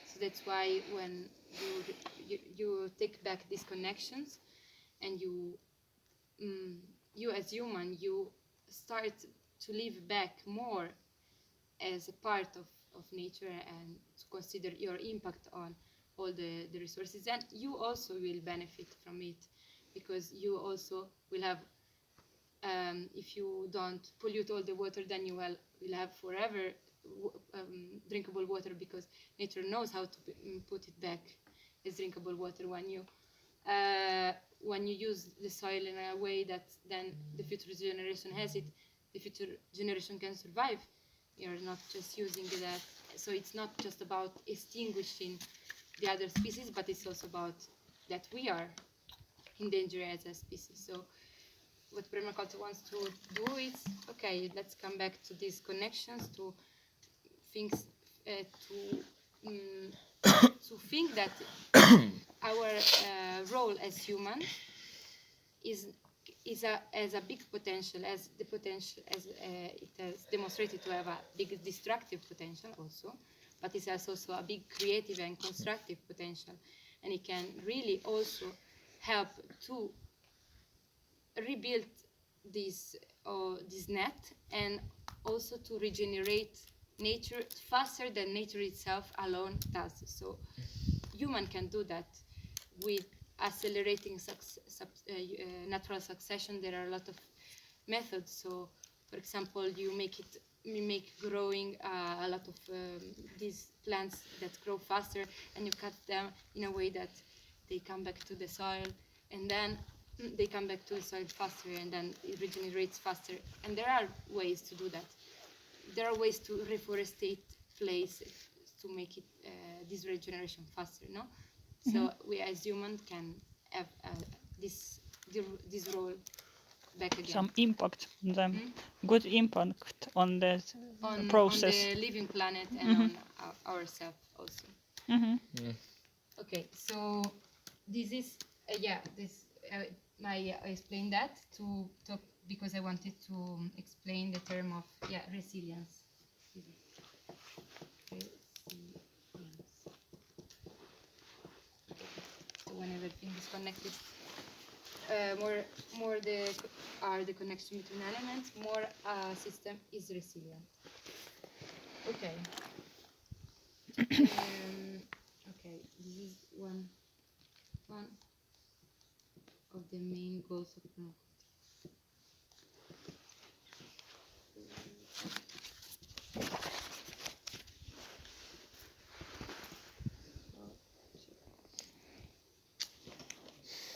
[SPEAKER 2] So that's why when you take back these connections and you as human, you start to live back more as a part of nature and to consider your impact on all the resources, and you also will benefit from it because you also will have if you don't pollute all the water, then you will have forever drinkable water because nature knows how to put it back as drinkable water when you use the soil in a way that then the future generation has it, the future generation can survive. You're not just using that. So it's not just about extinguishing the other species, but it's also about that we are in danger as a species. So what permaculture wants to do is, okay, let's come back to these connections, to things, to think that our role as humans has a big potential, as the potential as it has demonstrated to have a big destructive potential also, but it has also a big creative and constructive potential, and it can really also help to rebuild this net and also to regenerate nature faster than nature itself alone does. So human can do that with accelerating natural succession. There are a lot of methods. So for example, you make growing a lot of these plants that grow faster, and you cut them in a way that they come back to the soil, and then they come back to the soil faster, and then it regenerates faster. And there are ways to do that. There are ways to reforestate places to make it this regeneration faster, no? So we as humans can have this role back again.
[SPEAKER 4] Some impact, good impact on the process.
[SPEAKER 2] On the living planet and on ourselves also. Okay, so this is I explained that to talk because I wanted to explain the term of resilience. So when everything is connected, more the connection between elements, more a system is resilient. Okay. Okay, this is one of the main goals of permaculture.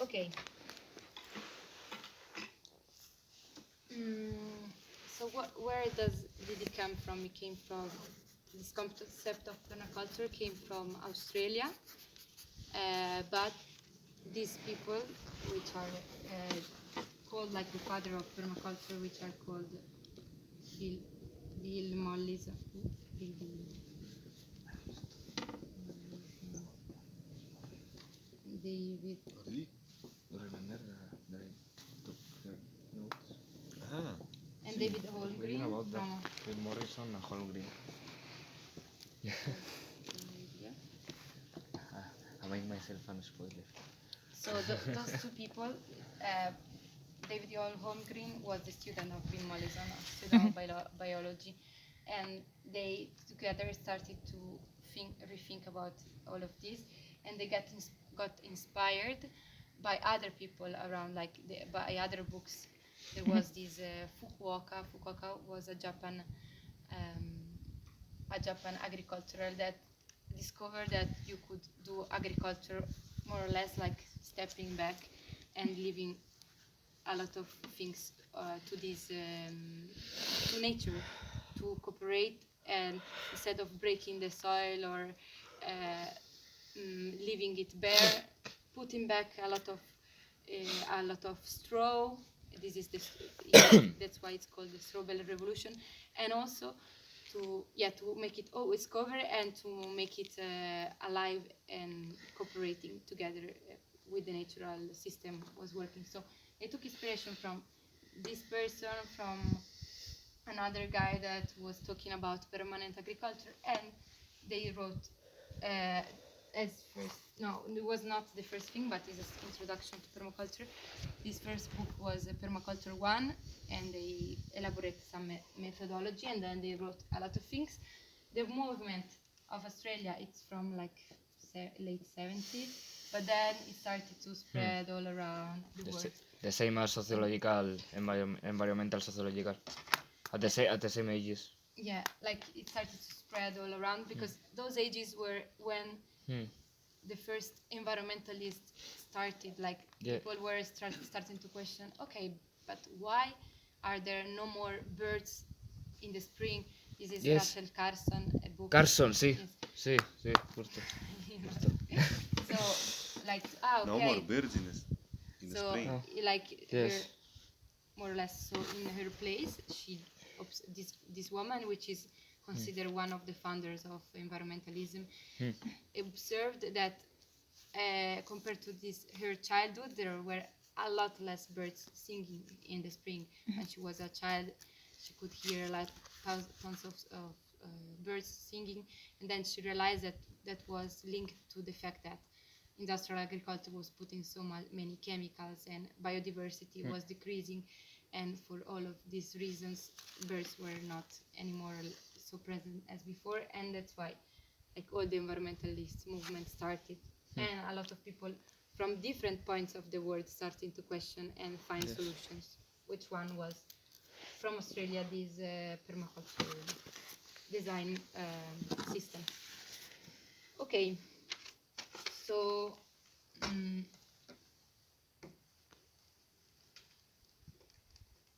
[SPEAKER 2] Okay. So where did it come from? It came from this concept of permaculture came from Australia, but these people, which are called like the father of permaculture, which are called Bill Mollison, David. And David Holmgren
[SPEAKER 6] about that.
[SPEAKER 2] from
[SPEAKER 6] With Morrison and Holmgren. I made myself unspoiled.
[SPEAKER 2] So those two people, David Holmgren was the student of Bill Mollison, a student of biology, and they together started to rethink about all of this, and they got inspired by other people around, by other books. There was this Fukuoka. Fukuoka was a Japan agricultural that discovered that you could do agriculture more or less like stepping back and leaving a lot of things to nature, to cooperate, and instead of breaking the soil or leaving it bare, putting back a lot of straw. This is that's why it's called the straw bale revolution, and also to make it always cover and to make it alive and cooperating together with the natural system was working. So they took inspiration from this person, from another guy that was talking about permanent agriculture, and they wrote as first, no, it was not the first thing, but it's an introduction to permaculture. This first book was Permaculture 1, and they elaborate some methodology, and then they wrote a lot of things. The movement of Australia, it's from like late 70s, but then it started to spread all around the world.
[SPEAKER 6] The same as sociological, environmental sociological, at the same ages.
[SPEAKER 2] Yeah, like it started to spread all around because those ages were when the first environmentalists started. Like people were starting to question, okay, but why are there no more birds in the spring? This is Rachel Carson, a book.
[SPEAKER 6] Carson, sí. Sí, justo.
[SPEAKER 2] So, like, okay.
[SPEAKER 1] No more birds in the spring.
[SPEAKER 2] Like,
[SPEAKER 6] Yes.
[SPEAKER 2] her, more or less, so in her place, this woman, which is considered one of the founders of environmentalism, observed that compared to her childhood, there were a lot less birds singing in the spring. When she was a child, she could hear like tons of birds singing, and then she realized that was linked to the fact that industrial agriculture was putting so many chemicals and biodiversity was decreasing, and for all of these reasons birds were not anymore so present as before, and that's why like all the environmentalist movement started, and a lot of people from different points of the world starting to question and find solutions, which one was from Australia, this permaculture design system. Okay, so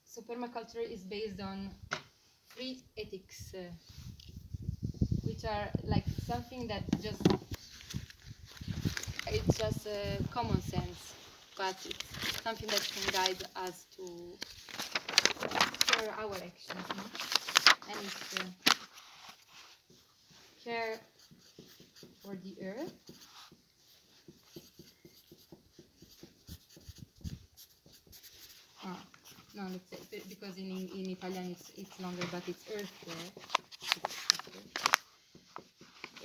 [SPEAKER 2] so permaculture is based on 3 ethics, which are like something that it's just common sense, but it's something that can guide us for our actions, no? And it's care for the earth, no, let's say, because in Italian it's longer, but it's earth care.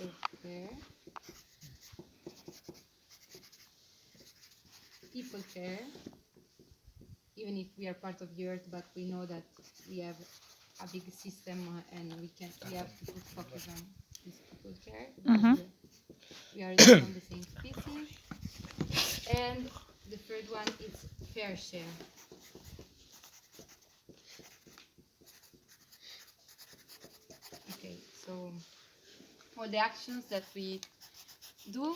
[SPEAKER 2] Earth care. People care, even if we are part of the earth, but we know that we have a big system and we have to put focus on this people care, because we are from the same species. And the third one is fair share. Okay, so all the actions that we do,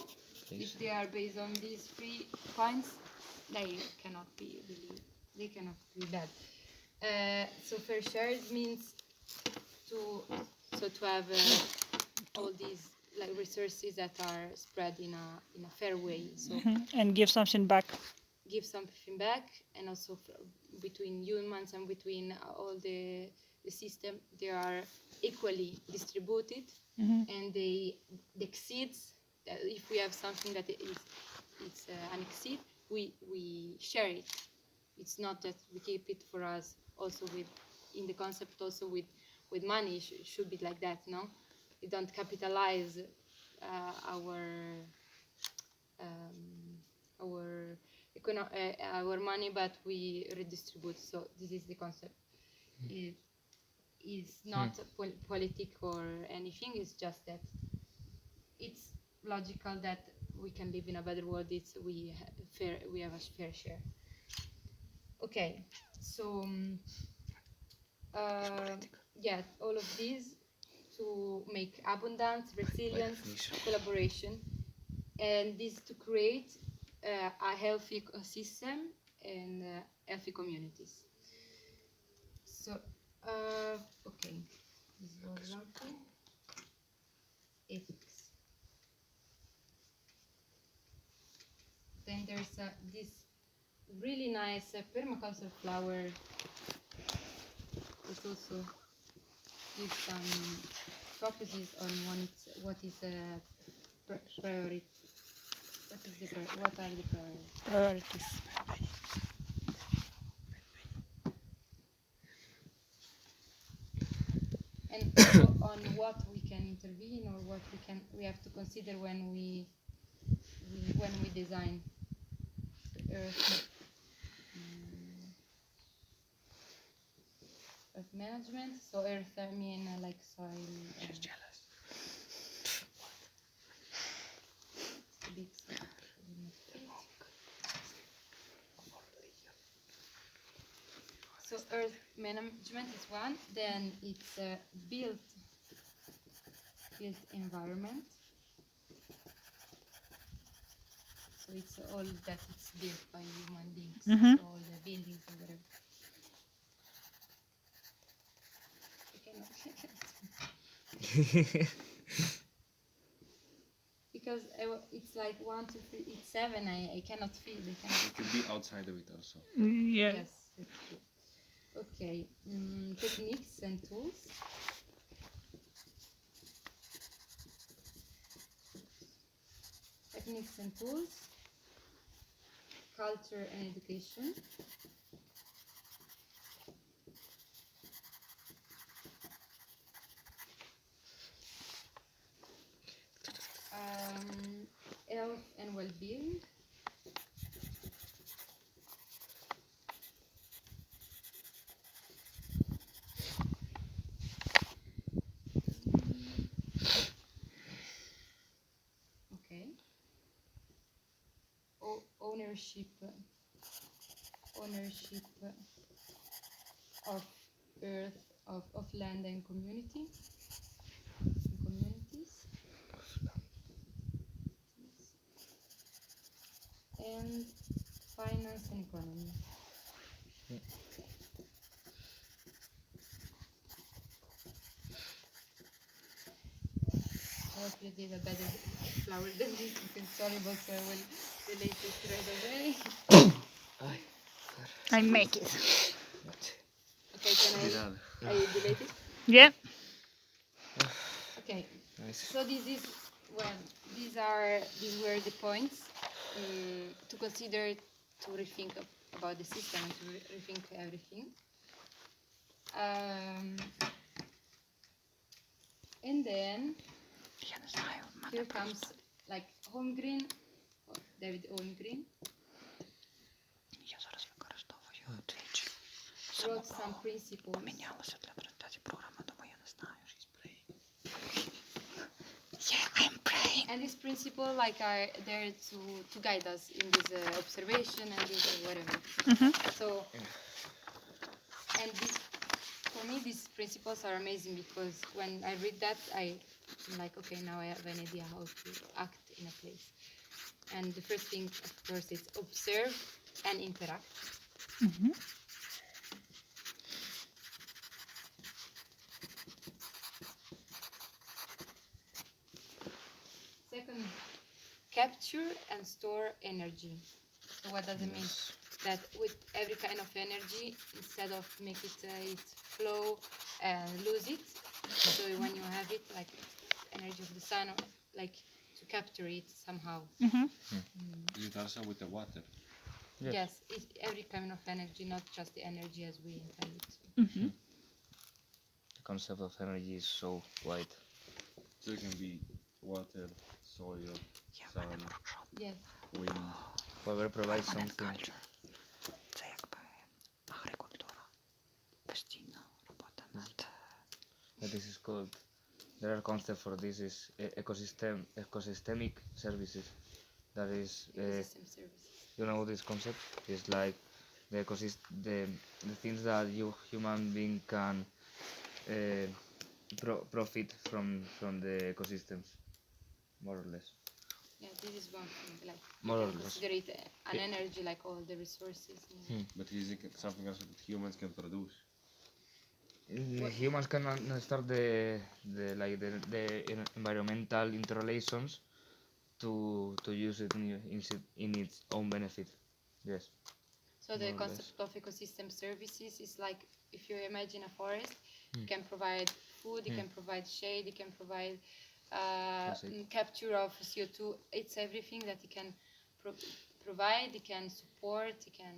[SPEAKER 2] if they are based on these 3 points, they cannot be bad. So fair shares means to have all these like resources that are spread in a fair way. So
[SPEAKER 4] And give something back.
[SPEAKER 2] Give something back, and also between humans and between all the system, they are equally distributed, and the exceeds. If we have something that it's an exceed, we share it. It's not that we keep it for us. Also in the concept, also with money, it should be like that, no? We don't capitalize our money, but we redistribute. So this is the concept. It is not politic or anything. It's just that it's logical that we can live in a better world. We have a fair share. Okay, so all of these to make abundance, resilience, collaboration, and this to create a healthy ecosystem and healthy communities. So, okay, this was one thing. Ethics. Then there's this really nice permaculture flower. It also gives some focuses on what is priority. What are the
[SPEAKER 4] Priorities.
[SPEAKER 2] observing or what we have to consider when we design the earth. Earth management. So earth, I mean like soil.
[SPEAKER 6] She's jealous.
[SPEAKER 2] Big soil. So earth management is one. Then it's built environment. So it's all that it's built by human beings.
[SPEAKER 4] Mhm.
[SPEAKER 2] So all the buildings and whatever. Because it's like 1, 2, 3, it's 7. I cannot feel.
[SPEAKER 1] You could be outside of it also.
[SPEAKER 4] Yeah.
[SPEAKER 2] Yes. Okay. Techniques and tools. Techniques and tools. Culture and education. Health and well-being. Okay. Ownership of earth, of land and communities. And finance and economy. I hope you did a better flower than this because storybook will relate it right away.
[SPEAKER 4] I make it.
[SPEAKER 2] Okay, can I delete it?
[SPEAKER 4] Yeah.
[SPEAKER 2] Okay.
[SPEAKER 6] Nice.
[SPEAKER 2] So these were the points to consider, to rethink about the system and to rethink everything. And then here comes like Holmgren, David Holmgren,
[SPEAKER 5] Я зараз використовую Twitch.
[SPEAKER 2] wrote some principles.
[SPEAKER 5] Помінялося для презентації програми, тому я не знаю. Yeah, I'm praying.
[SPEAKER 2] And these principles like are there to guide us in this observation and this whatever. So, and this, for me, these principles are amazing because when I read that, I'm like, okay, now I have an idea how to act in a place. And the first thing, of course, is observe and interact. Second, capture and store energy. So what does it mean? That with every kind of energy, instead of make it flow and lose it, so when you have it, like energy of the sun, like to capture it somehow.
[SPEAKER 1] Is it also with the water?
[SPEAKER 2] Yes, it's every kind of energy, not just the energy as we intend it.
[SPEAKER 6] The concept of energy is so wide.
[SPEAKER 1] So it can be water, soil, sun,
[SPEAKER 2] Yes.
[SPEAKER 1] wind.
[SPEAKER 6] Whoever provides something.
[SPEAKER 5] Це якби агрикультура. Постійна робота над...
[SPEAKER 6] This is called. There are concepts for this is ecosystemic services. That is,
[SPEAKER 2] Ecosystem services.
[SPEAKER 6] you know this concept? It's like the the things that you human being can profit from the ecosystems, more or less.
[SPEAKER 2] Yeah, this is one thing. Like
[SPEAKER 6] More
[SPEAKER 2] you
[SPEAKER 6] or
[SPEAKER 2] can
[SPEAKER 6] less.
[SPEAKER 2] consider it an energy, like all the resources.
[SPEAKER 1] But is it something else that humans can produce?
[SPEAKER 6] Humans can start the environmental interrelations to use it in its own benefit. Yes.
[SPEAKER 2] So the
[SPEAKER 6] More or
[SPEAKER 2] concept of ecosystem services is like if you imagine a forest, you can provide food, you can provide shade, you can provide capture of CO2. It's everything that you can provide, you can support, you can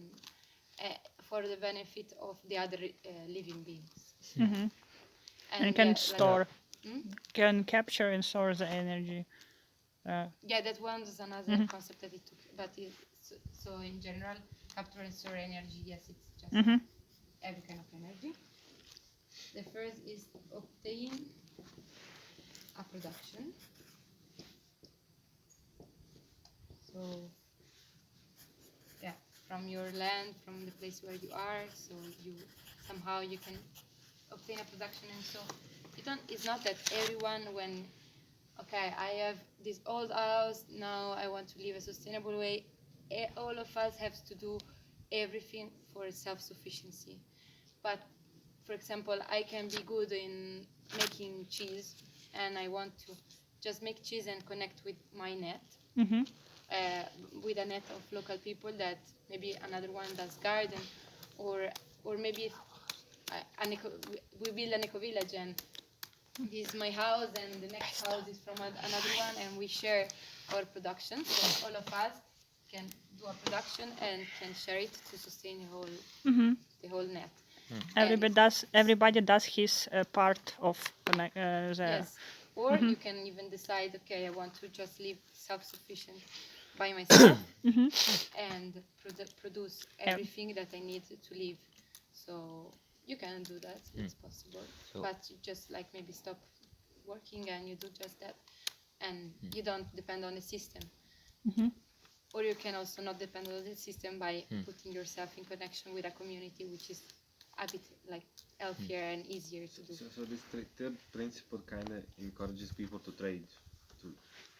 [SPEAKER 2] for the benefit of the other living beings.
[SPEAKER 4] And you can store. can capture and store the energy.
[SPEAKER 2] Yeah, that one is another concept that it took, but so in general, capture and store energy. Yes, it's just every kind of energy. The first is obtain a production. So yeah, from your land, from the place where you are, so you somehow you can obtain a production. And so it's not that everyone, when okay, I have this old house, now I want to live a sustainable way, all of us have to do everything for self-sufficiency. But for example, I can be good in making cheese, and I want to just make cheese and connect with my net, with a net of local people that maybe another one does garden, or maybe if we build an eco village and this is my house and the next house is from another one, and we share our production, so all of us can do a production and can share it to sustain the whole net.
[SPEAKER 4] Everybody does his part of the.
[SPEAKER 2] Yes, or you can even decide, okay, I want to just live self-sufficient by myself and produce everything that I need to live. So you can do that, it's possible.
[SPEAKER 6] So
[SPEAKER 2] but you just like maybe stop working and you do just that, and you don't depend on the system. Or you can also not depend on the system by putting yourself in connection with a community, which is a bit like healthier and easier to do.
[SPEAKER 1] So this third principle kind of encourages people to trade, to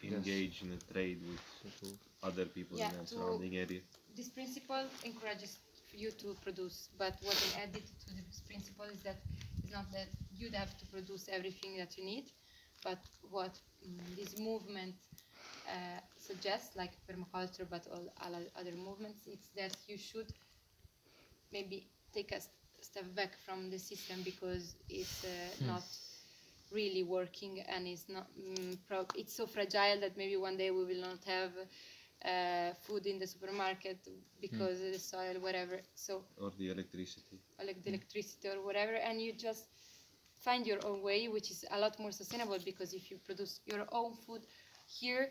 [SPEAKER 1] engage in a trade with other people in the surrounding area.
[SPEAKER 2] This principle encourages you to produce, but what I added to this principle is that it's not that you have to produce everything that you need, but what this movement suggests, like permaculture, but all other movements, it's that you should maybe take a step back from the system, because it's not really working, and it's not it's so fragile that maybe one day we will not have food in the supermarket because of the soil, whatever. So
[SPEAKER 1] or the electricity.
[SPEAKER 2] Or like the electricity or whatever, and you just find your own way, which is a lot more sustainable, because if you produce your own food here,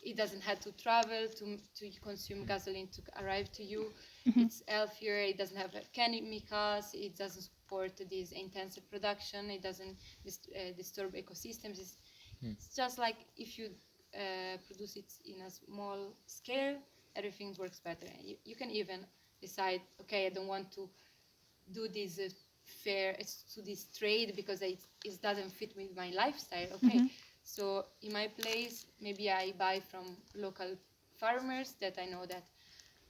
[SPEAKER 2] it doesn't have to travel to consume gasoline to arrive to you. It's healthier, it doesn't have chemicals, it doesn't support this intensive production, it doesn't disturb ecosystems. It's just like if you produce it in a small scale, everything works better. You can even decide, okay, I don't want to do this to this trade because it doesn't fit with my lifestyle. Okay, so in my place, maybe I buy from local farmers that I know that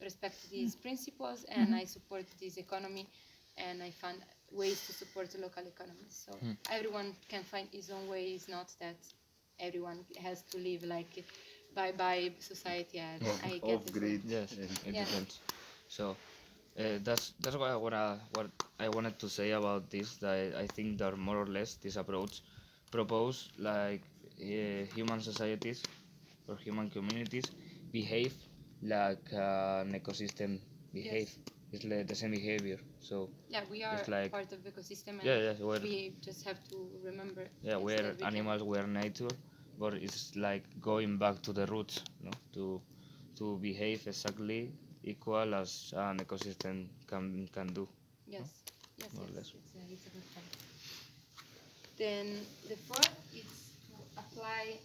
[SPEAKER 2] respect these principles, and I support this economy, and I find ways to support the local economy. So everyone can find his own way. It's not that everyone has to live like by society. And I get
[SPEAKER 1] Off grid.
[SPEAKER 6] yes, it depends. So that's what I wanted to say about this. That I think that more or less this approach propose like human societies or human communities behave like an ecosystem behave. It's like the same behavior. So
[SPEAKER 2] yeah, we are
[SPEAKER 6] like,
[SPEAKER 2] part of the ecosystem, and we just have to remember.
[SPEAKER 6] Yeah, we're animals, we're nature, but it's like going back to the roots, no? To behave exactly equal as an ecosystem can do.
[SPEAKER 2] Yes, yes,
[SPEAKER 6] More or
[SPEAKER 2] yes.
[SPEAKER 6] less.
[SPEAKER 2] It's a good point. Then the fourth is to apply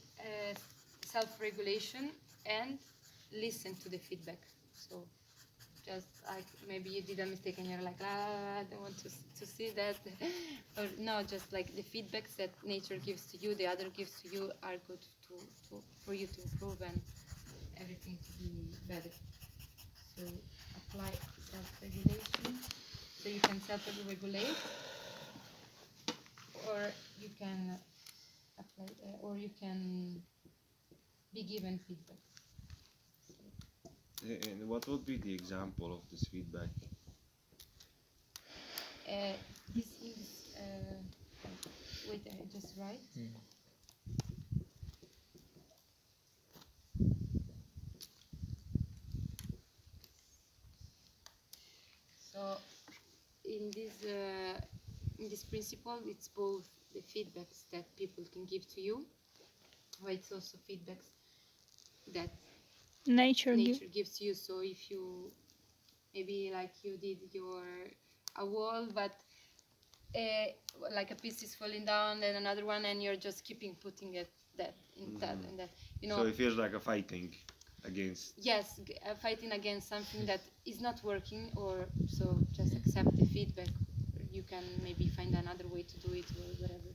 [SPEAKER 2] self-regulation and listen to the feedback. So just like maybe you did a mistake and you're like, I don't want to see that. Or no, just like the feedbacks that nature gives to you, the other gives to you, are good for you to improve and everything to be better. So apply self-regulation. So you can self-regulate, or you can apply, or you can be given feedback.
[SPEAKER 1] And what would be the example of this feedback?
[SPEAKER 2] This is wait, I just write. So in in this principle, it's both the feedbacks that people can give to you, but it's also feedbacks that
[SPEAKER 4] Nature.
[SPEAKER 2] nature gives to you. So if you maybe like you did a wall, but like a piece is falling down, then another one, and you're just keeping putting it that in that and that. You know.
[SPEAKER 1] So it feels like a fighting against.
[SPEAKER 2] Yes, fighting against something that is not working, or so just accept the feedback. You can maybe find another way to do it or whatever.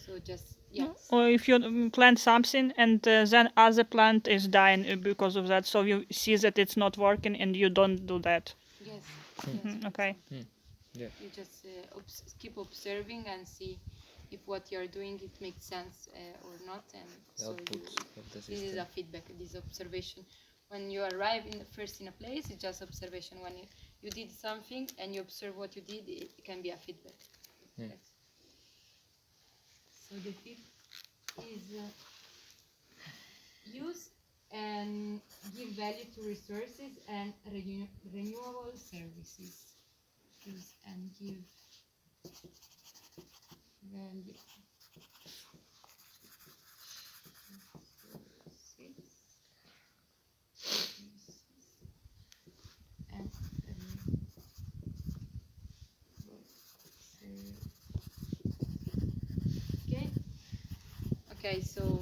[SPEAKER 2] So just yes.
[SPEAKER 4] Or if you plant something and then other plant is dying because of that, so you see that it's not working and you don't do that.
[SPEAKER 2] Yes.
[SPEAKER 4] Mhm, okay.
[SPEAKER 6] Yeah.
[SPEAKER 2] You just keep observing and see if what you're doing it makes sense or not, and
[SPEAKER 6] The
[SPEAKER 2] so
[SPEAKER 6] outputs of the
[SPEAKER 2] this is
[SPEAKER 6] system.
[SPEAKER 2] a feedback, this observation. When you arrive first in a place, it's just observation. When you did something and you observe what you did, it can be a feedback.
[SPEAKER 6] Hmm.
[SPEAKER 2] Yes. So the fifth is use and give value to resources and renewable services. Use and give value. And okay. Okay, so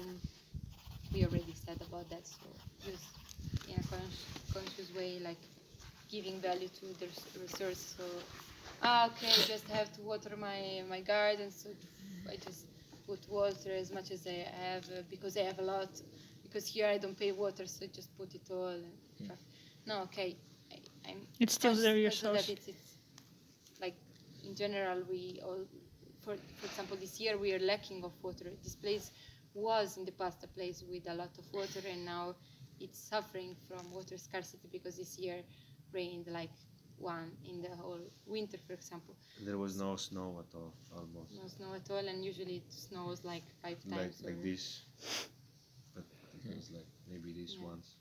[SPEAKER 2] we already said about that. So use in a conscious way, like giving value to the resource. So okay, just have to water my garden. So I just put water as much as I have because I have a lot. Because here I don't pay water, so I just put it all. And no, okay. I'm
[SPEAKER 4] It's still the
[SPEAKER 2] conscious
[SPEAKER 4] resource.
[SPEAKER 2] that it's like in general we all, for example, this year we are lacking of water. This place was in the past a place with a lot of water, and now it's suffering from water scarcity because this year rained like one in the whole winter, for example.
[SPEAKER 1] There was no snow at all, almost.
[SPEAKER 2] No snow at all, and usually it snows like 5 times.
[SPEAKER 1] Like this, but it was like maybe this once.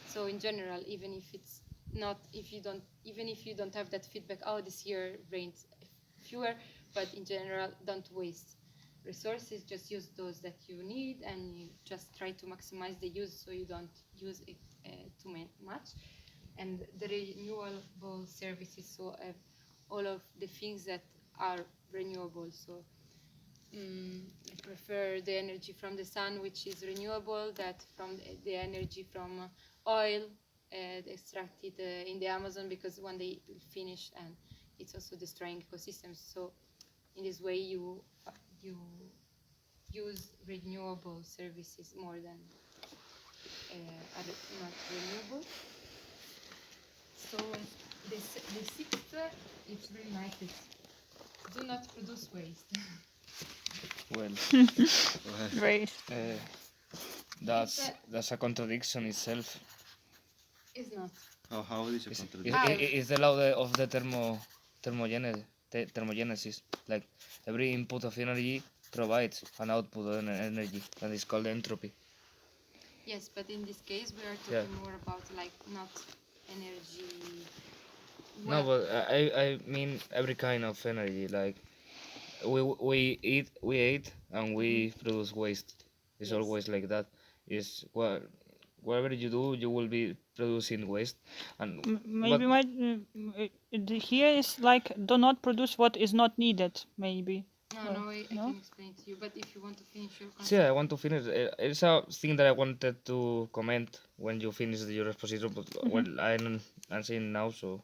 [SPEAKER 2] So in general, even if it's not, even if you don't have that feedback, oh, this year rained fewer, but in general, don't waste resources. Just use those that you need, and you just try to maximize the use so you don't use it too much. And the renewable services, so all of the things that are renewable. So I prefer the energy from the sun, which is renewable, that from the energy from oil extracted in the Amazon, because one day it will finish and it's also destroying ecosystems. So in this way you use renewable services more than not renewable. So the sixth, it's really nice. It's do not produce waste.
[SPEAKER 6] Well,
[SPEAKER 4] Great.
[SPEAKER 6] that's a contradiction itself.
[SPEAKER 2] It's not.
[SPEAKER 1] How is it contradiction?
[SPEAKER 6] It's the law of the thermogenesis. Like every input of energy provides an output of energy, and it's called entropy.
[SPEAKER 2] Yes, but in this case we are talking more about like not energy.
[SPEAKER 6] No, but I mean every kind of energy. Like we eat and we produce waste. It's always like that. It's whatever you do, you will be producing waste. And
[SPEAKER 4] Maybe here is like do not produce what is not needed. Maybe.
[SPEAKER 2] No, I can explain to you. But if you want to finish your concept.
[SPEAKER 6] yeah, I want to finish. It's a thing that I wanted to comment when you finish your exposition, but well, I'm saying now, so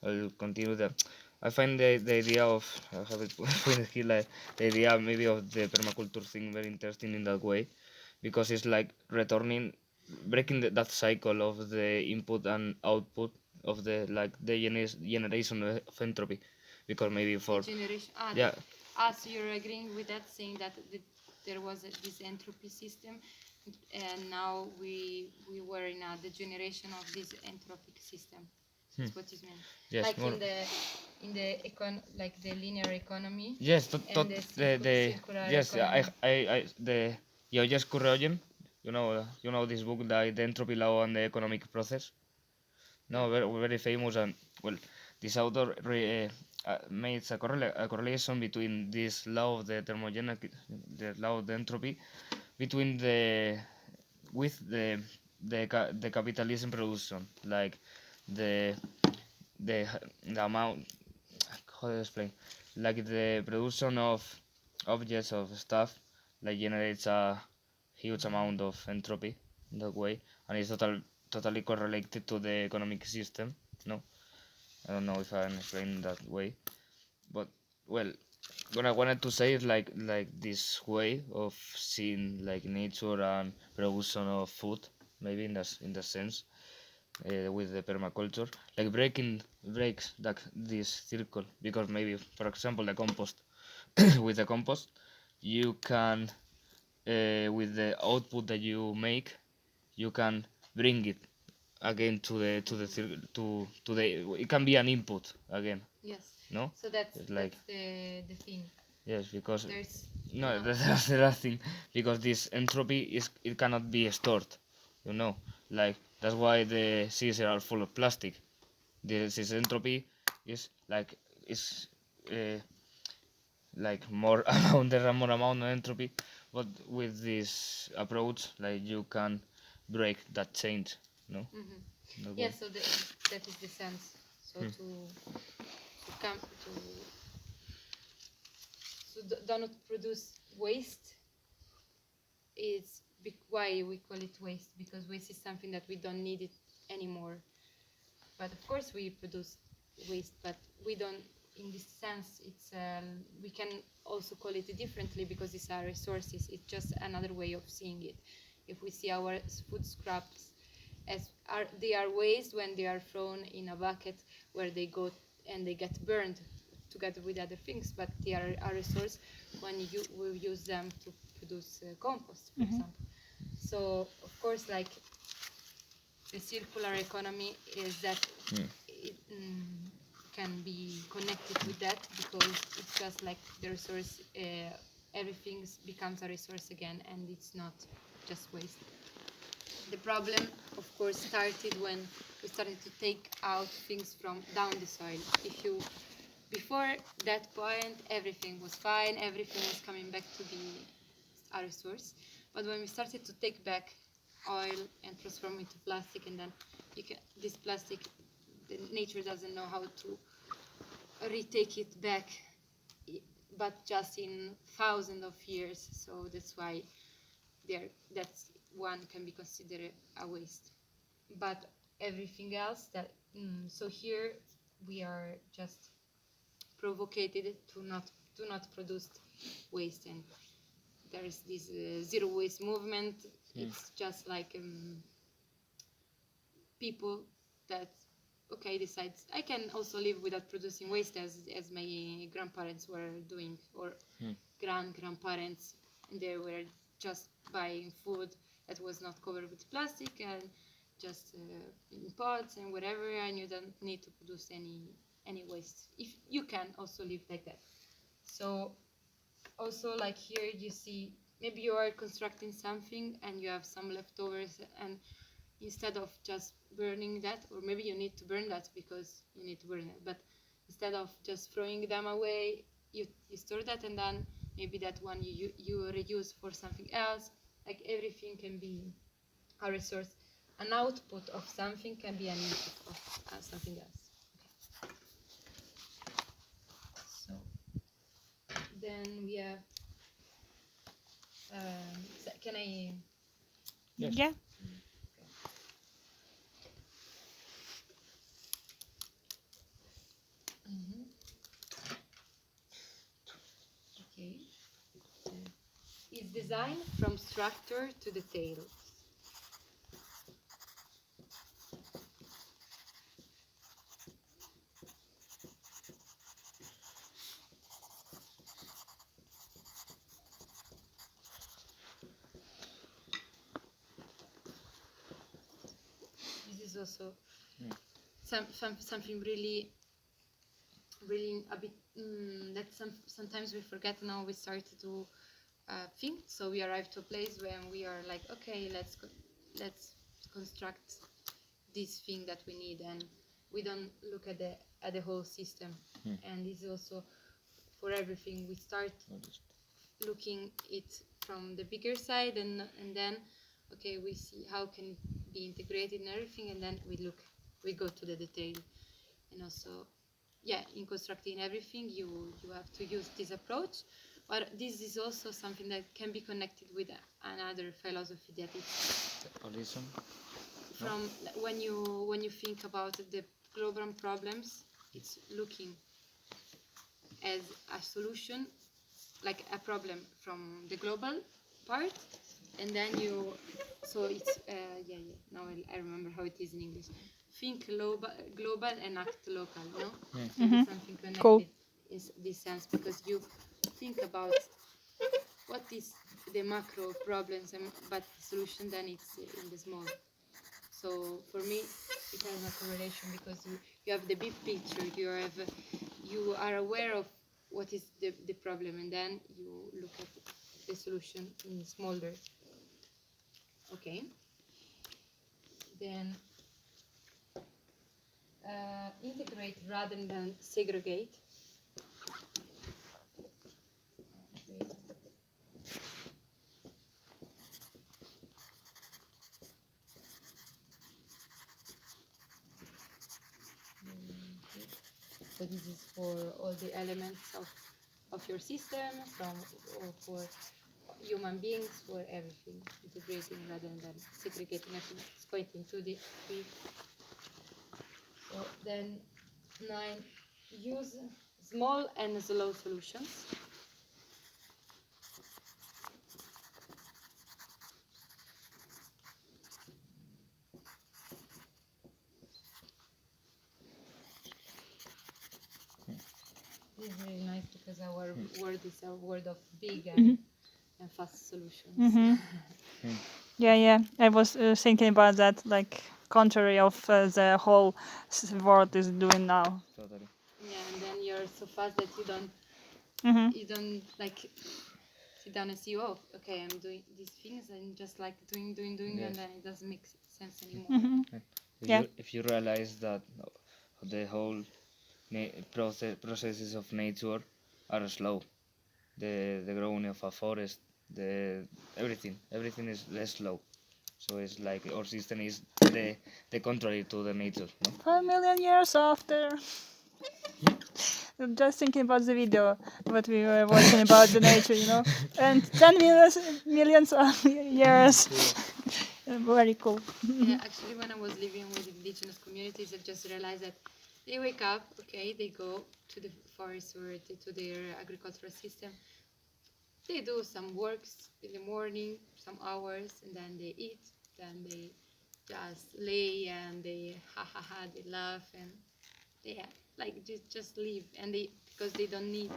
[SPEAKER 6] I'll continue that. I find the idea of I have it pointed here, like the idea maybe of the permaculture thing very interesting in that way, because it's like breaking that cycle of the input and output of the generation of entropy, because maybe for
[SPEAKER 2] generation. So you're agreeing with that, saying that there was this entropy system, and now we were in the generation of this entropic system. That's what is meant.
[SPEAKER 6] Yes,
[SPEAKER 2] like
[SPEAKER 6] more.
[SPEAKER 2] in the like the linear economy.
[SPEAKER 6] Yes,
[SPEAKER 2] circular
[SPEAKER 6] yes,
[SPEAKER 2] economy.
[SPEAKER 6] the Georges Courroyen, you know this book, the entropy law and the economic process. No, very, very famous, and well, this author makes a correlation between this law of the thermogenic, the law of the entropy, between the capitalism production, like the the amount, how do I explain, like the production of objects of stuff, like generates a huge amount of entropy in that way, and it's totally correlated to the economic system. No, I don't know if I'm explaining that way, but well, what I wanted to say is like this way of seeing like nature and production of food, maybe in the sense, with the permaculture, like breaks that this circle, because maybe, for example, the compost, with the compost you can, with the output that you make, you can bring it again to the it can be an input again.
[SPEAKER 2] Yes.
[SPEAKER 6] No,
[SPEAKER 2] So that's
[SPEAKER 6] it's like,
[SPEAKER 2] the thing.
[SPEAKER 6] yes, because
[SPEAKER 2] There's
[SPEAKER 6] no, that's the last thing, because this entropy it cannot be stored, you know, like that's why the seas are full of plastic. This entropy is like, is uh, like more amount, there are more amount of entropy, but with this approach, like you can break that change, no? That
[SPEAKER 2] yeah.
[SPEAKER 6] way.
[SPEAKER 2] So that is the sense. So to come to do not produce waste is why we call it waste, because waste is something that we don't need it anymore. But of course we produce waste, but we don't, in this sense, it's we can also call it differently, because it's our resources. It's just another way of seeing it. If we see our food scraps as they are waste when they are thrown in a bucket where they go and they get burned together with other things, but they are a resource when we use them to produce compost, for example. So of course, like, the circular economy is that it can be connected with that, because it's just like the resource, everything becomes a resource again, and it's not just waste. The problem, of course, started when we started to take out things from down the soil. Before that point, everything was fine, everything was coming back to be a resource. But when we started to take back oil and transform it into plastic, and then this plastic, the nature doesn't know how to retake it back, but just in thousands of years. So that's why that's one can be considered a waste. But everything else so here we are just provocated to not produce waste, and there is this zero waste movement. It's just like people that decides I can also live without producing waste, as my grandparents were doing, or grandparents, and they were just buying food that was not covered with plastic, and just in pots and whatever, and you don't need to produce any waste. If you can also live like that. So also, like, here you see, maybe you are constructing something and you have some leftovers, and instead of just burning that, or maybe you need to burn that because you need to burn it, but instead of just throwing them away, you store that, and then maybe that one you reuse for something else. Like, everything can be a resource. An output of something can be an input of something else. Okay. So then we have can I
[SPEAKER 6] Yes.
[SPEAKER 4] Yeah.
[SPEAKER 2] Okay. Is design from structure to detail. This is also something really a bit that sometimes we forget. Now we start to think. So we arrive to a place when we are like, okay, let's construct this thing that we need, and we don't look at at the whole system. And this is also for everything. We start looking it from the bigger side, and then okay, we see how can it be integrated in everything, and then we go to the detail. And also, yeah, in constructing everything, you have to use this approach. But this is also something that can be connected with another philosophy that is
[SPEAKER 6] Holism.
[SPEAKER 2] from when you think about the global problems, it's looking as a solution, like a problem from the global part, and then so it's now I remember how it is in English. Think global and act local, no? Maybe something connected.
[SPEAKER 4] Cool.
[SPEAKER 2] In this sense, because you think about what is the macro problems, but the solution then it's in the small. So for me, it has a correlation because you have the big picture, you are aware of what is the problem, and then you look at the solution in smaller. Okay. Then integrate rather than segregate. So this is for all the elements of your system, for human beings, for everything, integrating rather than segregating. I think it's quite intuitive. So then 9, use small and slow solutions. This is really nice because our word is a word of big and fast solutions.
[SPEAKER 4] Yeah. I was thinking about that, like contrary of the whole world is doing now.
[SPEAKER 6] Totally.
[SPEAKER 2] Yeah, and then you're so fast that you don't like sit down and see, oh, okay, I'm doing these things and just like doing,
[SPEAKER 6] Yes.
[SPEAKER 2] and then it doesn't make sense anymore.
[SPEAKER 6] If you realize that the whole processes of nature are slow, the growing of a forest, everything is less slow. So it's like our system is the contrary to the nature, no?
[SPEAKER 4] 5 million years after. I'm just thinking about the video what we were watching about the nature, and 10 millions of years. Very cool.
[SPEAKER 2] Yeah, actually, when I was living with indigenous communities, I just realized that they wake up, okay, they go to the forest or to their agricultural system. They do some works in the morning, some hours, and then they eat. Then they just lay and they they laugh, and they like just live. And because they don't need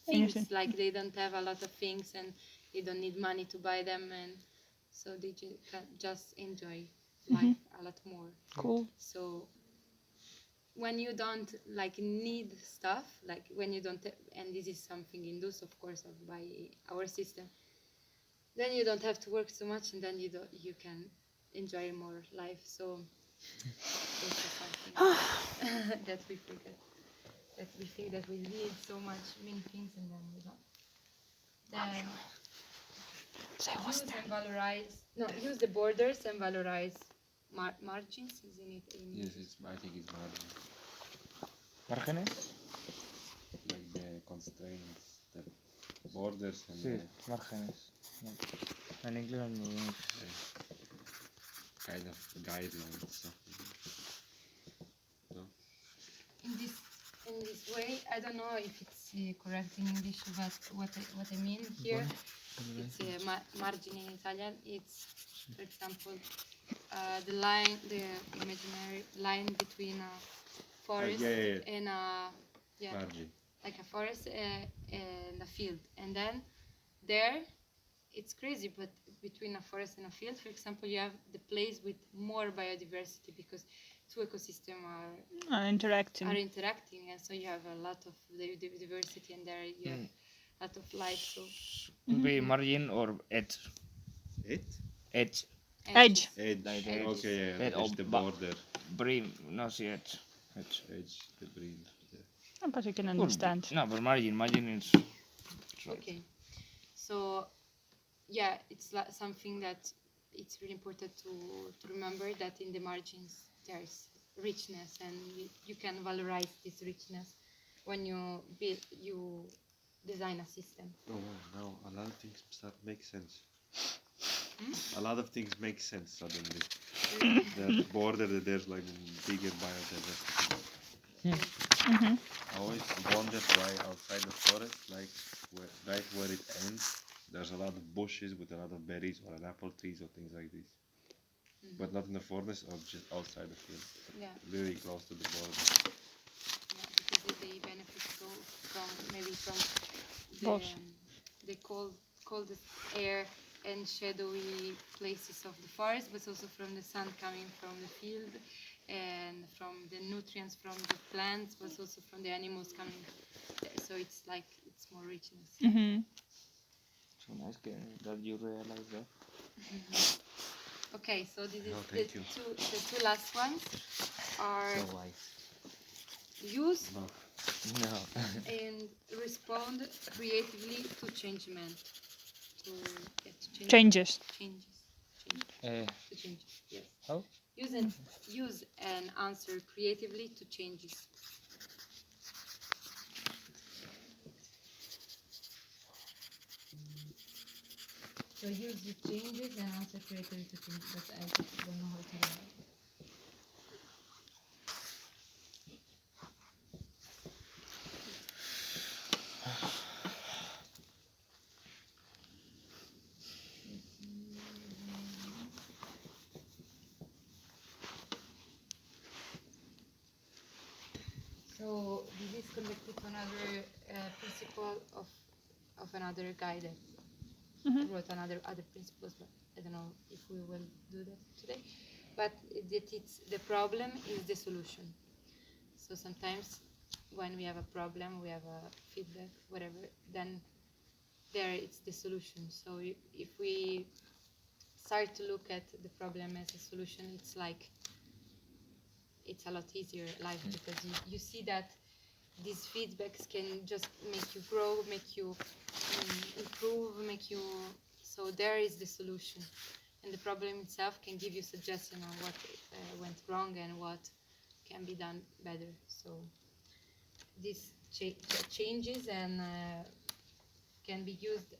[SPEAKER 2] things, like they don't have a lot of things, and they don't need money to buy them, and so they can just enjoy life a lot more.
[SPEAKER 4] Cool.
[SPEAKER 2] So when you don't like need stuff, like when you don't, and this is something induced, of course, by our system, then you don't have to work so much, and then you can enjoy more life. So this is something that we forget, that we think that we need so many things, and then we don't. Then use and valorize. Use the borders and valorize margins, isn't it?
[SPEAKER 1] Yes, I think it's margin.
[SPEAKER 6] ¿Márgenes?
[SPEAKER 1] Like the constraints, the borders and
[SPEAKER 6] Sí, márgenes. En inglés and in English.
[SPEAKER 1] the kind of guidelines. So. No?
[SPEAKER 2] In this way, I don't know if it's correct in English, but what I mean here, it's margin in Italian. It's, for example, the imaginary line between a forest and
[SPEAKER 1] Margin.
[SPEAKER 2] like a forest and a field, and then there it's crazy, but between a forest and a field, for example, you have the place with more biodiversity because two ecosystems are interacting, and so you have a lot of diversity, and there you have a lot of life. So
[SPEAKER 6] Could be margin or edge.
[SPEAKER 1] Edge?
[SPEAKER 6] Edge.
[SPEAKER 4] Edge.
[SPEAKER 1] Edge.
[SPEAKER 6] Like the
[SPEAKER 1] Okay,
[SPEAKER 6] edge
[SPEAKER 1] that's the border.
[SPEAKER 6] Brim, no, see edge.
[SPEAKER 1] Edge, the breed.
[SPEAKER 4] But you can understand.
[SPEAKER 6] No, but margin is. Right.
[SPEAKER 2] Okay. So, yeah, it's something that it's really important to remember that in the margins there's richness, and you can valorize this richness when you design a system.
[SPEAKER 1] Oh, now a lot of things start make sense. A lot of things make sense suddenly. The border that there's like bigger biodiversity. I always wondered why outside the forest, like right where it ends, there's a lot of bushes with a lot of berries or an apple trees or things like this. But not in the forest or just outside the field.
[SPEAKER 2] Yeah.
[SPEAKER 1] Very close to the border.
[SPEAKER 2] Yeah, because they benefit from
[SPEAKER 4] Both.
[SPEAKER 2] the coldest air and shadowy places of the forest, but also from the sun coming from the field, and from the nutrients from the plants, but also from the animals coming. So it's like it's more richness.
[SPEAKER 6] So nice that you realize that.
[SPEAKER 2] Okay, so this is
[SPEAKER 1] thank you.
[SPEAKER 2] the two last ones are
[SPEAKER 6] So wise.
[SPEAKER 2] use
[SPEAKER 1] No.
[SPEAKER 6] No.
[SPEAKER 2] and respond creatively to changement. To
[SPEAKER 4] Changes.
[SPEAKER 2] To changes. Yes.
[SPEAKER 6] How?
[SPEAKER 2] Use and answer creatively to changes. So use the changes and answer creatively to changes, but I don't know how to do that. So this is connected to another principle of another guy that wrote other principles, but I don't know if we will do that today. But that it's the problem is the solution. So sometimes when we have a problem, we have a feedback, whatever, then there it's the solution. So if we start to look at the problem as a solution, it's like it's a lot easier life, because you see that these feedbacks can just make you grow, make you improve, make you. So there is the solution, and the problem itself can give you suggestion on what went wrong and what can be done better. So these changes and can be used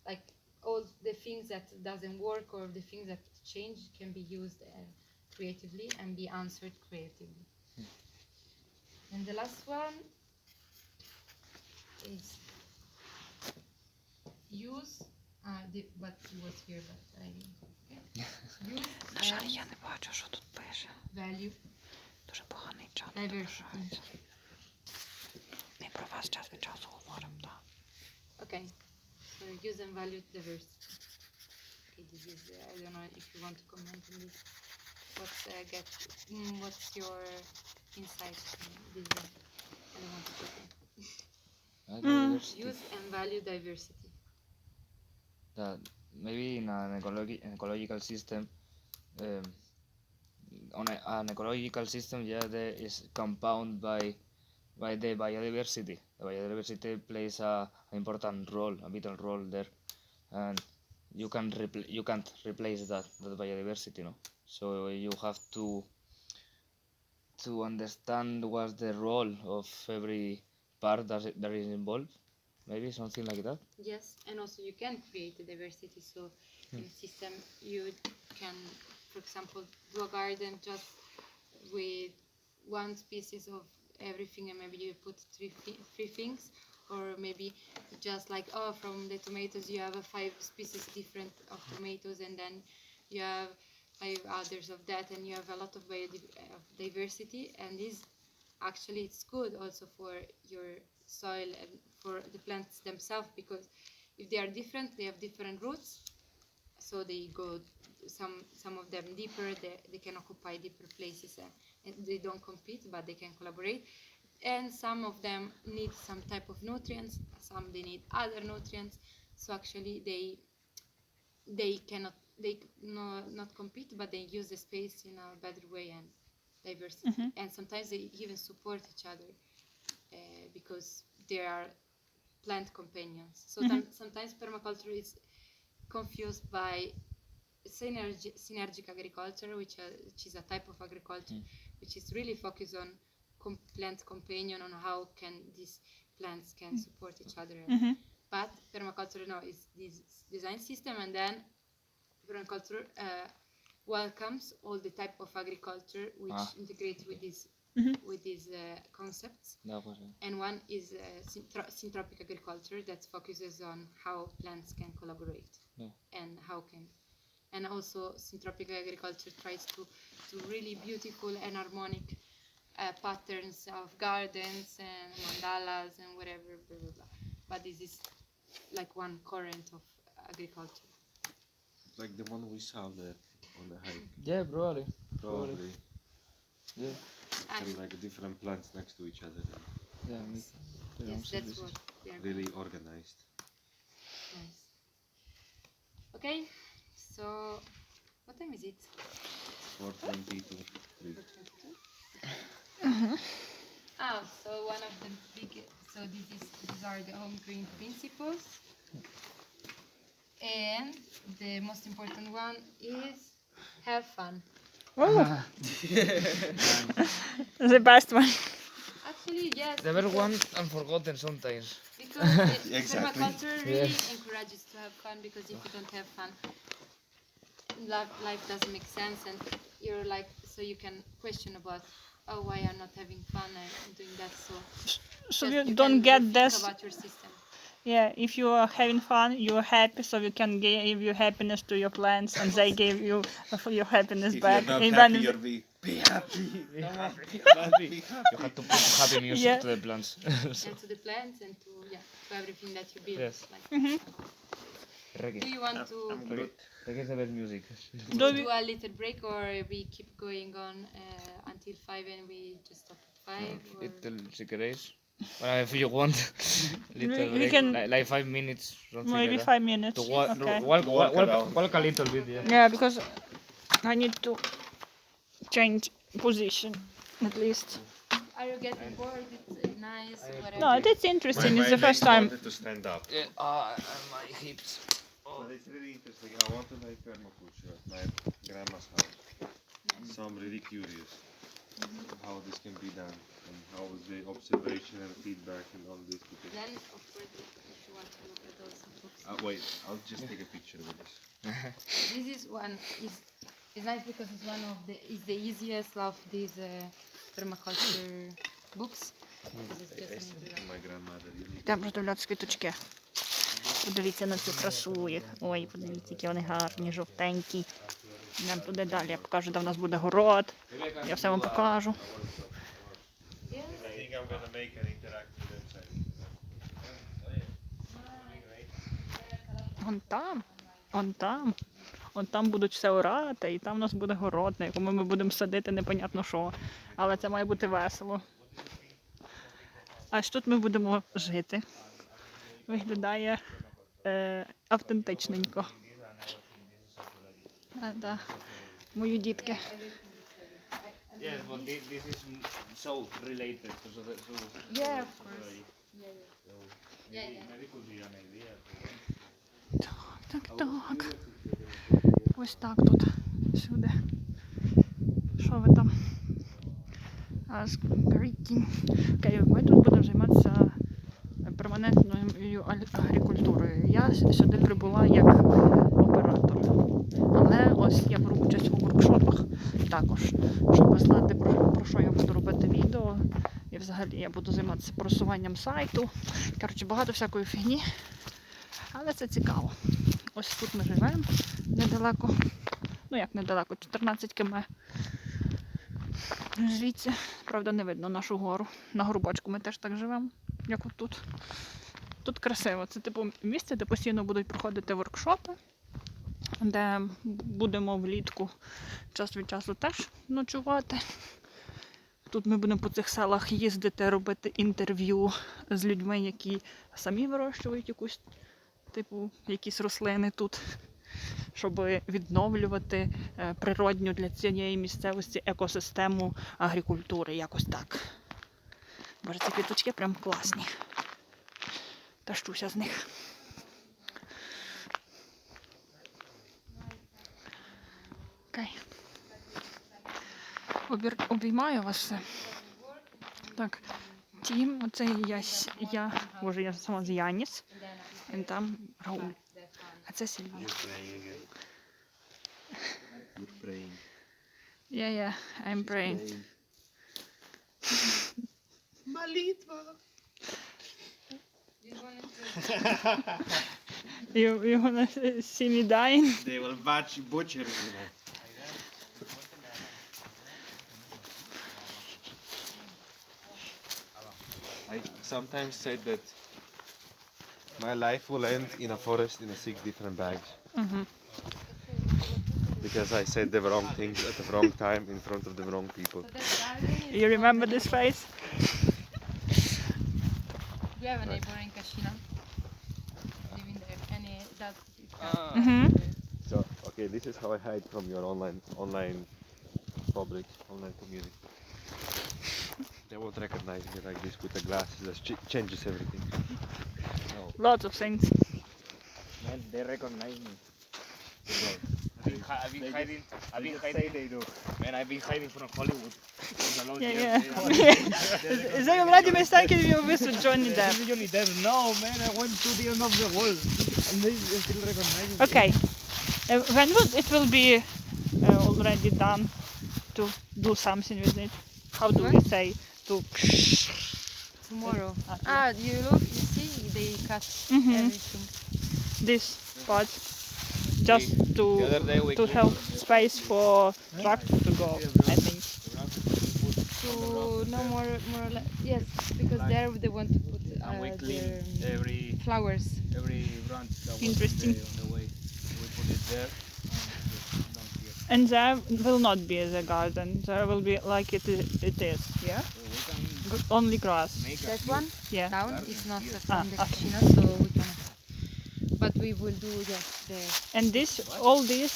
[SPEAKER 2] like all the things that doesn't work or the things that change can be used creatively and be answered creatively. And the last one is use what was here, but I use
[SPEAKER 5] На жаль, я не бачу, що тут пише.
[SPEAKER 2] value
[SPEAKER 5] Дуже поганий чат.
[SPEAKER 2] diversity.
[SPEAKER 5] Ми про вас час від часу говоримо, так.
[SPEAKER 2] Okay, so use and value diversity. Okay, this is I don't know if you want to comment on this. What's your insight on this one? I don't want to put it.
[SPEAKER 6] Diversity.
[SPEAKER 2] Use and value diversity.
[SPEAKER 6] That maybe in an ecological system, on an ecological system, yeah, there is compound by the biodiversity. The biodiversity plays an important role, a vital role there, and you can't replace that biodiversity, no. So you have to understand what's the role of every part that is involved. Maybe something like that.
[SPEAKER 2] Yes, and also you can create a diversity. So in a system you can, for example, do a garden just with one species of everything, and maybe you put three things, or maybe just like from the tomatoes you have 5 species different of tomatoes, and then you have 5 others of that, and you have a lot of diversity, and this actually it's good also for your soil and for the plants themselves, because if they are different, they have different roots, so they go some of them deeper, they can occupy deeper places, and they don't compete, but they can collaborate, and some of them need some type of nutrients, some they need other nutrients, so actually they cannot not compete, but they use the space in a better way, and diversity, and sometimes they even support each other because they are plant companions. So sometimes permaculture is confused by synergic agriculture, which is a type of agriculture which is really focused on plant companion, on how can these plants can support each other. But permaculture is this design system, and then permaculture welcomes all the type of agriculture which integrate with these concepts. And one is syntropic agriculture that focuses on how plants can collaborate and how can. And also syntropic agriculture tries to really beautiful and harmonic patterns of gardens and mandalas and whatever, blah, blah, blah. But this is like one current of agriculture.
[SPEAKER 1] Like the one we saw there on the hike.
[SPEAKER 6] Yeah, probably.
[SPEAKER 1] Yeah. And like different plants next to each other.
[SPEAKER 6] Yeah,
[SPEAKER 2] yes, that's what they are
[SPEAKER 1] really organized.
[SPEAKER 2] Nice. Okay, so what time is it?
[SPEAKER 1] 4:22.
[SPEAKER 2] So one of the big, so these are the home green principles, and the most important one is have fun.
[SPEAKER 4] Oh. The best one.
[SPEAKER 2] Actually, yes.
[SPEAKER 6] The best one and forgotten sometimes.
[SPEAKER 2] Because
[SPEAKER 1] Exactly.
[SPEAKER 2] permaculture really encourages to have fun, because if you don't have fun, life doesn't make sense, and you're like, so you can question about, oh, why I'm not having fun and doing that.
[SPEAKER 4] So
[SPEAKER 2] just
[SPEAKER 4] you don't get
[SPEAKER 2] think
[SPEAKER 4] this.
[SPEAKER 2] about your system.
[SPEAKER 4] Yeah, if you are having fun, you're happy, so you can give your happiness to your plants, and they give you your happiness
[SPEAKER 1] If
[SPEAKER 4] back.
[SPEAKER 1] you're not
[SPEAKER 4] Even
[SPEAKER 1] happy, you're be happy.
[SPEAKER 6] Be happy. You have to put happy music
[SPEAKER 4] Yeah.
[SPEAKER 6] to the plants.
[SPEAKER 2] And to the plants and to everything that you build.
[SPEAKER 6] Yes.
[SPEAKER 2] Like,
[SPEAKER 6] Reggae.
[SPEAKER 2] do you want to
[SPEAKER 6] Reggae is the best music.
[SPEAKER 2] do a little break, or we keep going on until 5 and we just stop at 5? Or...
[SPEAKER 6] Little si queréis. Well, if you want, little
[SPEAKER 4] We
[SPEAKER 6] break,
[SPEAKER 4] can-
[SPEAKER 6] like 5 minutes. Something
[SPEAKER 4] maybe
[SPEAKER 6] like that.
[SPEAKER 4] 5 minutes.
[SPEAKER 6] To walk,
[SPEAKER 4] Okay.
[SPEAKER 6] walk a little bit, yeah.
[SPEAKER 4] Yeah, because I need to change position at least.
[SPEAKER 2] Are you getting bored? It's nice, whatever.
[SPEAKER 4] No, it's interesting. It's the first time.
[SPEAKER 1] wanted to stand up.
[SPEAKER 6] Yeah, and my hips.
[SPEAKER 1] But it's really interesting. I want to make permaculture at my grandma's house. So I'm really curious how this can be done, and how is the observation and feedback and all this. Because
[SPEAKER 2] Then, of course, if you want to look at those books.
[SPEAKER 1] wait, I'll just take a picture with this.
[SPEAKER 2] This is one is nice because it's one of the easiest of these permaculture books. Because it's just an introduction.
[SPEAKER 1] My grandmother really.
[SPEAKER 4] Йдемо роздивлятися квіточки. Подивіться на цю красу їх. Ой, подивіться, які вони гарні, жовтенькі. Йдемо туди далі. Я покажу, де в нас буде город. Я все вам покажу.
[SPEAKER 1] I think I'm gonna make an interactive website.
[SPEAKER 4] Вон там будуть все орати, і там у нас буде город, на якому ми будемо садити непонятно що. Але це має бути весело. Аж тут ми будемо жити. Виглядає автентичненько. Да. Мої дітки.
[SPEAKER 6] Yes, but this is so related. So
[SPEAKER 2] Yeah, of course. Yeah.
[SPEAKER 6] maybe could be an idea.
[SPEAKER 4] Так. Ось так тут. Сюди. Що ви там? Окей, ми тут будемо займатися перманентною агрикультурою. Я сюди прибула як оператор. Але ось я беру участь у воркшопах також, щоб знати, про що я буду робити відео. І взагалі я буду займатися просуванням сайту. Коротше, багато всякої фігні. Але це цікаво. Ось тут ми живемо недалеко. Ну як недалеко, 14 км. Звідси, правда, не видно нашу гору. На горбочку ми теж так живемо, як отут. Тут красиво. Це типу місце, де постійно будуть проходити воркшопи, де будемо влітку час від часу теж ночувати. Тут ми будемо по цих селах їздити, робити інтерв'ю з людьми, які самі вирощують якісь рослини тут. щоб відновлювати природню для цієї місцевості екосистему агрикультури, якось так. Боже, ці квіточки прям класні. Тащуся з них. Окей. Обіймаю вас все. Так, Тім, оце боже, я сама з Яніс, і там Рауль. А це Сильвія.
[SPEAKER 1] You're praying.
[SPEAKER 4] Yeah, I'm praying.
[SPEAKER 1] Молитва.
[SPEAKER 4] You wanna see me dying?
[SPEAKER 1] They will butcher you. I sometimes said that my life will end in a forest in 6 different bags.
[SPEAKER 4] Mhm.
[SPEAKER 1] Because I said the wrong things at the wrong time in front of the wrong people.
[SPEAKER 4] You remember this face?
[SPEAKER 2] Do you have a neighbor in Kashina? Living there? Any that?
[SPEAKER 4] Mhm.
[SPEAKER 1] So, okay, this is how I hide from your online public, online community. They won't recognize me like this with the glasses. That changes everything. No.
[SPEAKER 4] Lots of things.
[SPEAKER 3] Man, they recognize me. I've been hiding. Man, I've been hiding from Hollywood.
[SPEAKER 4] Is that already mistaken you with Johnny Depp?
[SPEAKER 3] Johnny Depp. No, man, I went to the end of the world, and they still recognize me.
[SPEAKER 4] Okay. When it will be already done to do something with it? How do we say to?
[SPEAKER 2] Tomorrow.
[SPEAKER 4] Okay.
[SPEAKER 2] You look, you see, they cut
[SPEAKER 4] Mhm.
[SPEAKER 2] everything.
[SPEAKER 4] This part just
[SPEAKER 6] The other day we
[SPEAKER 4] to
[SPEAKER 6] cleaned-
[SPEAKER 4] help space for tractor to go, I think.
[SPEAKER 2] So no more or less. Yes, because there they want to put
[SPEAKER 3] And we clean
[SPEAKER 2] their
[SPEAKER 3] every
[SPEAKER 2] flowers.
[SPEAKER 3] branch that was
[SPEAKER 4] Interesting.
[SPEAKER 3] on the way. We put it there. Down here.
[SPEAKER 4] And there will not be the garden. There will be like it is, yeah?
[SPEAKER 3] We can
[SPEAKER 4] Only grass.
[SPEAKER 3] make
[SPEAKER 2] That one
[SPEAKER 4] Yeah.
[SPEAKER 2] down is not
[SPEAKER 4] Ah,
[SPEAKER 2] from the
[SPEAKER 4] okay.
[SPEAKER 2] Kashina, so we cannot. But we will do there.
[SPEAKER 4] And all these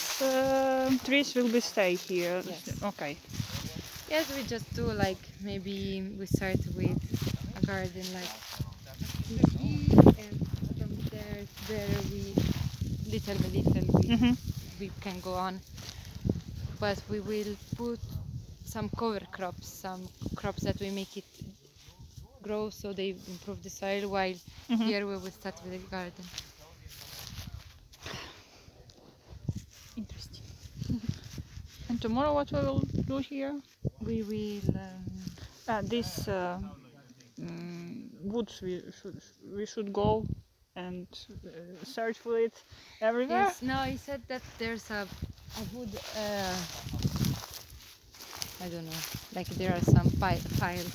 [SPEAKER 4] trees will be stay here.
[SPEAKER 2] Yes.
[SPEAKER 4] Okay.
[SPEAKER 2] Yes, we just do like maybe we start with a garden like this, and from there we little by little
[SPEAKER 4] Mhm.
[SPEAKER 2] we can go on. But we will put some cover crops, some crops that we make it grow so they improve the soil. While
[SPEAKER 4] Mhm.
[SPEAKER 2] here we will start with the garden.
[SPEAKER 4] Interesting. And tomorrow what we will do here?
[SPEAKER 2] We will.
[SPEAKER 4] This woods we should go and search for it everywhere.
[SPEAKER 2] Yes. No, he said that there's a wood. I don't know. Like there are some wood piles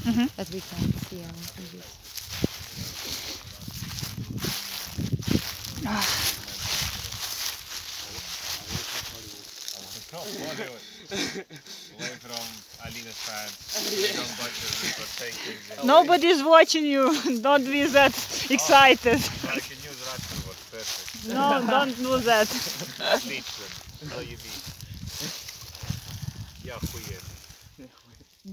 [SPEAKER 4] Mhm.
[SPEAKER 2] that we can see and use.
[SPEAKER 3] away from Alina's fans. Don't butcher me for saying things.
[SPEAKER 4] Nobody's watching you. Don't be that excited.
[SPEAKER 3] I can use Russian word perfect.
[SPEAKER 4] No, don't do that.
[SPEAKER 3] Отлично. Заебись. Я охуел.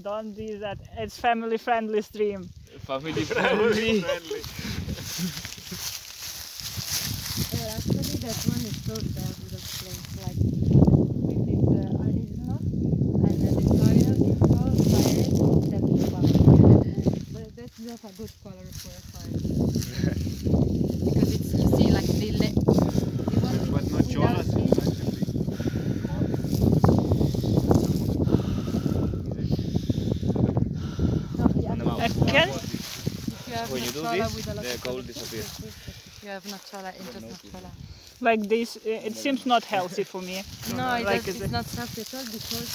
[SPEAKER 4] Don't be that. It's family friendly stream.
[SPEAKER 6] Family friendly.
[SPEAKER 2] Actually, that one is so bad with the place. Like with this original, and the soil is so tired that it's fine. But that's not a good color for a soil. Because it's, you see, like they want
[SPEAKER 1] But
[SPEAKER 2] it
[SPEAKER 1] not
[SPEAKER 2] without
[SPEAKER 1] Jonas.
[SPEAKER 2] seeds.
[SPEAKER 4] Can
[SPEAKER 2] If you have
[SPEAKER 6] When you do
[SPEAKER 2] nochola
[SPEAKER 6] this,
[SPEAKER 2] with a lot
[SPEAKER 6] the
[SPEAKER 2] of
[SPEAKER 6] cold
[SPEAKER 2] other
[SPEAKER 6] disappears.
[SPEAKER 2] fruits, if you have nochola and just nochola.
[SPEAKER 4] like this? It seems not healthy for me.
[SPEAKER 2] No,
[SPEAKER 4] Like
[SPEAKER 2] it's not healthy at all because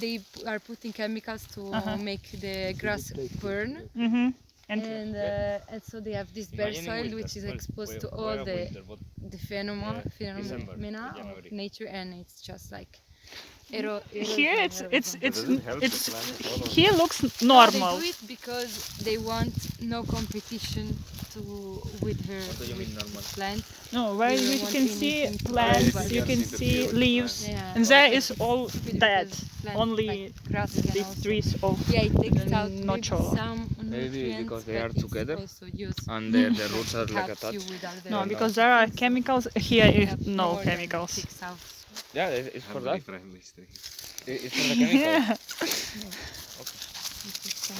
[SPEAKER 2] they are putting chemicals to make the grass burn,
[SPEAKER 4] Mm-hmm.
[SPEAKER 2] and so they have this bare soil which is exposed to all the
[SPEAKER 3] But
[SPEAKER 2] phenomena
[SPEAKER 3] December,
[SPEAKER 2] of
[SPEAKER 3] January.
[SPEAKER 2] nature, and it's just like
[SPEAKER 4] Here it's
[SPEAKER 1] doesn't help the
[SPEAKER 4] it's
[SPEAKER 1] plant at all, or
[SPEAKER 4] here looks
[SPEAKER 2] No,
[SPEAKER 4] normal.
[SPEAKER 2] they do it because they want no competition with her
[SPEAKER 6] What do you mean normal?
[SPEAKER 2] plant.
[SPEAKER 4] No, where
[SPEAKER 2] You
[SPEAKER 4] you
[SPEAKER 2] don't
[SPEAKER 4] can
[SPEAKER 2] want
[SPEAKER 4] see
[SPEAKER 2] anything to
[SPEAKER 4] plants,
[SPEAKER 2] grow,
[SPEAKER 4] you
[SPEAKER 2] but-
[SPEAKER 4] can
[SPEAKER 1] Interfere
[SPEAKER 4] see
[SPEAKER 1] with the
[SPEAKER 4] leaves,
[SPEAKER 1] plant.
[SPEAKER 2] Yeah.
[SPEAKER 4] and there is all
[SPEAKER 2] Stupid
[SPEAKER 4] dead.
[SPEAKER 2] because plants
[SPEAKER 4] Only
[SPEAKER 2] like grass can
[SPEAKER 4] these
[SPEAKER 2] also-
[SPEAKER 4] trees of
[SPEAKER 2] Yeah, it takes out
[SPEAKER 4] not
[SPEAKER 2] maybe
[SPEAKER 4] sure.
[SPEAKER 2] some
[SPEAKER 6] Maybe
[SPEAKER 2] nutrients,
[SPEAKER 6] because they
[SPEAKER 2] but
[SPEAKER 6] are
[SPEAKER 2] it's
[SPEAKER 6] together
[SPEAKER 2] also used
[SPEAKER 6] and the roots are like
[SPEAKER 2] helps you
[SPEAKER 6] attached.
[SPEAKER 2] with other
[SPEAKER 4] No,
[SPEAKER 6] Yeah,
[SPEAKER 4] because there are chemicals. Here is
[SPEAKER 2] Yeah,
[SPEAKER 4] no
[SPEAKER 2] more than
[SPEAKER 4] chemicals.
[SPEAKER 2] takes out.
[SPEAKER 6] Yeah, it's for
[SPEAKER 1] Family
[SPEAKER 6] that.
[SPEAKER 1] friendly stay.
[SPEAKER 6] It's for the chemicals.
[SPEAKER 4] Yeah.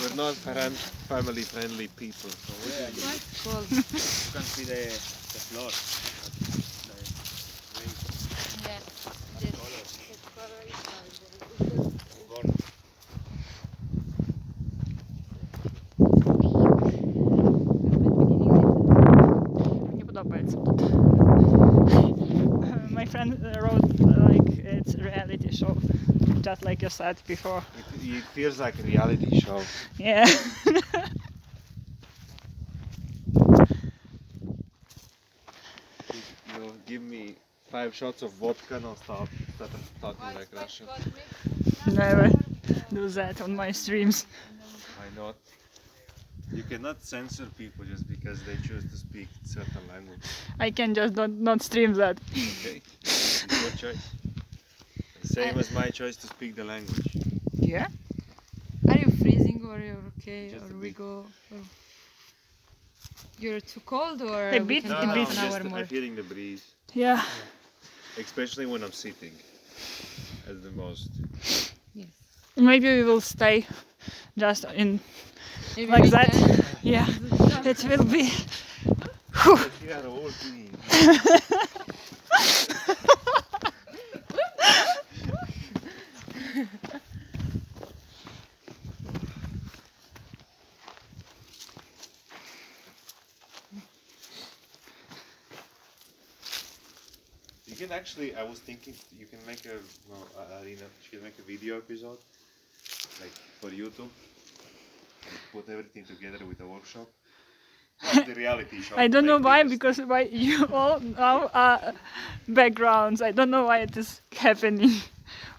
[SPEAKER 1] We're not family friendly people. So what do you
[SPEAKER 2] What's called?
[SPEAKER 6] You can see the floor.
[SPEAKER 2] Yeah. This color is
[SPEAKER 4] Мені подобається тут. My friend wrote like it's a reality show, just like you said before.
[SPEAKER 1] It feels like a reality show.
[SPEAKER 4] Yeah.
[SPEAKER 1] You give me 5 shots of vodka and I'll start talking like Russian.
[SPEAKER 4] Never do that on my streams.
[SPEAKER 1] Why not? You cannot censor people just because they choose to speak certain language.
[SPEAKER 4] I can just not stream that.
[SPEAKER 1] Okay, it's your choice. Same as my choice to speak the language.
[SPEAKER 4] Yeah.
[SPEAKER 2] Are you freezing or you're okay?
[SPEAKER 1] Just
[SPEAKER 2] Or
[SPEAKER 1] a
[SPEAKER 2] we
[SPEAKER 1] bit.
[SPEAKER 2] go? Or you're too cold or
[SPEAKER 4] A
[SPEAKER 2] we
[SPEAKER 4] bit,
[SPEAKER 2] can
[SPEAKER 4] a
[SPEAKER 2] do
[SPEAKER 4] bit.
[SPEAKER 2] half an hour more?
[SPEAKER 1] I'm feeling the breeze,
[SPEAKER 4] Yeah.
[SPEAKER 1] especially when I'm sitting. As the most.
[SPEAKER 2] Yes.
[SPEAKER 4] Maybe we will stay just in
[SPEAKER 2] Maybe
[SPEAKER 4] like
[SPEAKER 2] we
[SPEAKER 4] that.
[SPEAKER 2] can.
[SPEAKER 4] Yeah. It will be.
[SPEAKER 1] You are all clean. You can actually, I was thinking, you can make a, no, Arina, she can make a video episode, like for YouTube, and put everything together with a workshop. Like the reality show.
[SPEAKER 4] I don't know
[SPEAKER 1] make
[SPEAKER 4] why,
[SPEAKER 1] people
[SPEAKER 4] because
[SPEAKER 1] stay.
[SPEAKER 4] why you all now are backgrounds. I don't know why it is happening.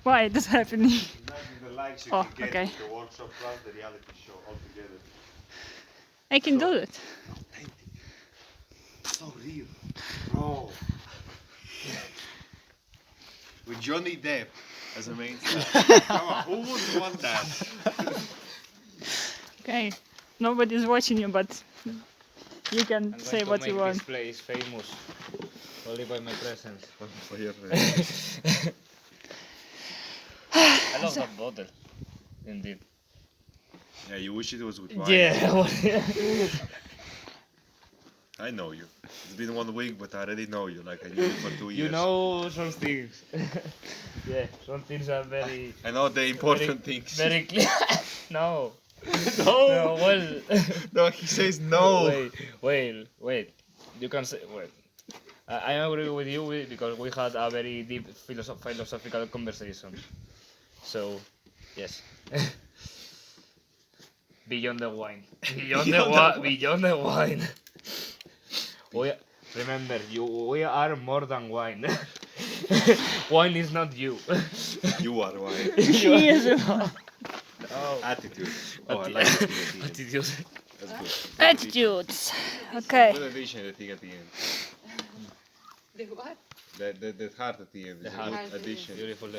[SPEAKER 4] Why it is happening.
[SPEAKER 1] Imagine the likes you
[SPEAKER 4] Oh,
[SPEAKER 1] can get
[SPEAKER 4] okay.
[SPEAKER 1] with the workshop plus the reality show all together.
[SPEAKER 4] I can
[SPEAKER 1] So-
[SPEAKER 4] do it.
[SPEAKER 1] Authentic. So real. Bro. With Johnny Depp as a main star. Come on, who would want that?
[SPEAKER 4] Okay. Nobody's watching you, but you can
[SPEAKER 6] I'm going
[SPEAKER 4] say
[SPEAKER 6] to
[SPEAKER 4] what
[SPEAKER 6] make
[SPEAKER 4] you want.
[SPEAKER 6] this place famous only by my presence.
[SPEAKER 1] For your
[SPEAKER 6] I love that bottle. Indeed.
[SPEAKER 1] Yeah, you wish it was with wine.
[SPEAKER 6] Yeah.
[SPEAKER 1] I know you. It's been 1 week, but I already know you. Like I knew you for 2 years.
[SPEAKER 6] You know some things. Yeah, some things are very,
[SPEAKER 1] I know the important things.
[SPEAKER 6] very clear. No.
[SPEAKER 1] No.
[SPEAKER 6] No, well.
[SPEAKER 1] No, he says no.
[SPEAKER 6] Wait. You can say, wait. I agree with you because we had a very deep philosophical conversation. So, yes. Beyond the wine. Beyond the wine. Remember, we are more than wine. Wine is not you.
[SPEAKER 1] You are wine.
[SPEAKER 4] He is
[SPEAKER 1] Attitude. Oh, I like the thing at the end.
[SPEAKER 6] Attitude.
[SPEAKER 1] That's good.
[SPEAKER 4] attitudes. Okay.
[SPEAKER 1] Good addition, the thing at the end.
[SPEAKER 2] The what?
[SPEAKER 1] The heart at the end.
[SPEAKER 6] The
[SPEAKER 1] is a
[SPEAKER 6] heart.
[SPEAKER 1] good addition.
[SPEAKER 6] Beautiful.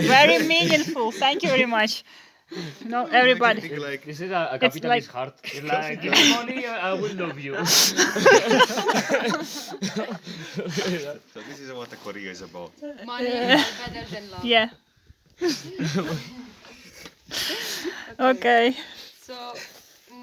[SPEAKER 4] Very meaningful. Thank you very much. No, everybody.
[SPEAKER 1] Think like,
[SPEAKER 6] This is a
[SPEAKER 4] It's
[SPEAKER 6] capitalist
[SPEAKER 4] like-
[SPEAKER 6] heart. It's like, give me money, I will love you.
[SPEAKER 1] so this is what the Korea is about.
[SPEAKER 2] Money is better than love.
[SPEAKER 4] Yeah. Okay.
[SPEAKER 2] So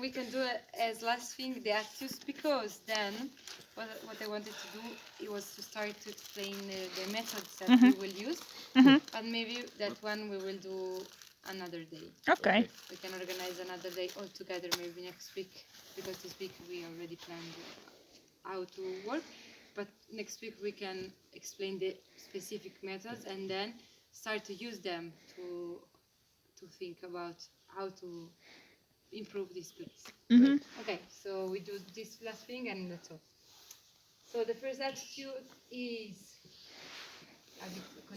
[SPEAKER 2] we can do it as last thing the attitudes, because then what I wanted to do, it was to start to explain the methods that we will use, and maybe that one we will do another day.
[SPEAKER 4] Okay.
[SPEAKER 2] We can organize another day all together, maybe next week, because this week we already planned how to work, but next week we can explain the specific methods and then start to use them to think about how to improve this place.
[SPEAKER 4] Mhm.
[SPEAKER 2] Okay, so we do this last thing and that's all. So the first attitude is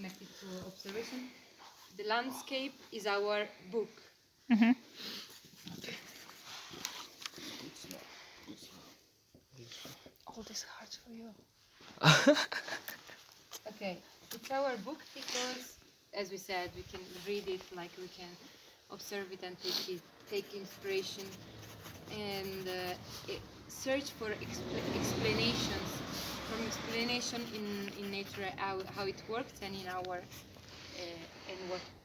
[SPEAKER 2] connected to observation. The landscape is our book.
[SPEAKER 4] Mhm.
[SPEAKER 5] All these hearts for you.
[SPEAKER 2] Okay, it's our book because, as we said, we can read it, like we can observe it and take inspiration, and search for explanations, from explanation in nature how it works, and in our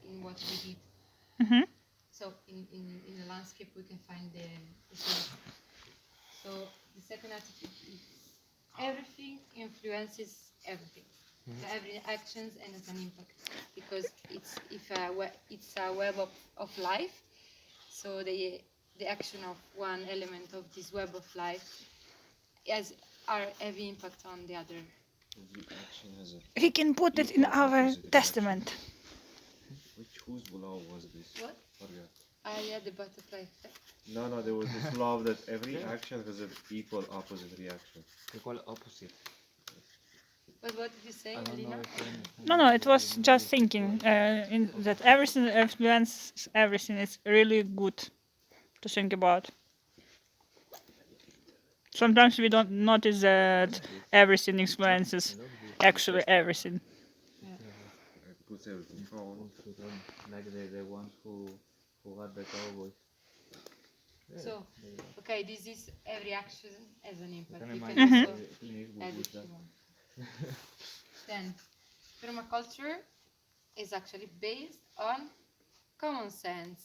[SPEAKER 2] in what we did.
[SPEAKER 4] Mhm.
[SPEAKER 2] So in the landscape we can find the solution. So the second attitude is everything influences everything. So every actions and has an impact, because it's a web of life. So the action of one element of this web of life has our heavy impact on the other.
[SPEAKER 1] Every action has a
[SPEAKER 4] We can put it in
[SPEAKER 1] equal
[SPEAKER 4] our
[SPEAKER 1] opposite
[SPEAKER 4] testament.
[SPEAKER 1] whose law was this?
[SPEAKER 2] What?
[SPEAKER 1] Forgot.
[SPEAKER 2] Yeah, the butterfly effect.
[SPEAKER 1] No, there was this law that every action has an equal opposite reaction.
[SPEAKER 6] Equal opposite.
[SPEAKER 2] But what did you say,
[SPEAKER 6] I don't know
[SPEAKER 2] Alina?
[SPEAKER 6] if
[SPEAKER 4] No, it was just thinking that everything influences everything. It's really good to think about. Sometimes we don't notice that everything influences actually everything.
[SPEAKER 1] It puts everything on.
[SPEAKER 6] Like the ones who got the cowboy.
[SPEAKER 2] So, okay, this is every action has an impact.
[SPEAKER 6] Can
[SPEAKER 2] You
[SPEAKER 6] imagine
[SPEAKER 2] can
[SPEAKER 4] Mhm.
[SPEAKER 2] also
[SPEAKER 6] Clint Eastwood
[SPEAKER 2] add
[SPEAKER 6] with
[SPEAKER 2] if you
[SPEAKER 6] that.
[SPEAKER 2] want. Then, permaculture is actually based on common sense.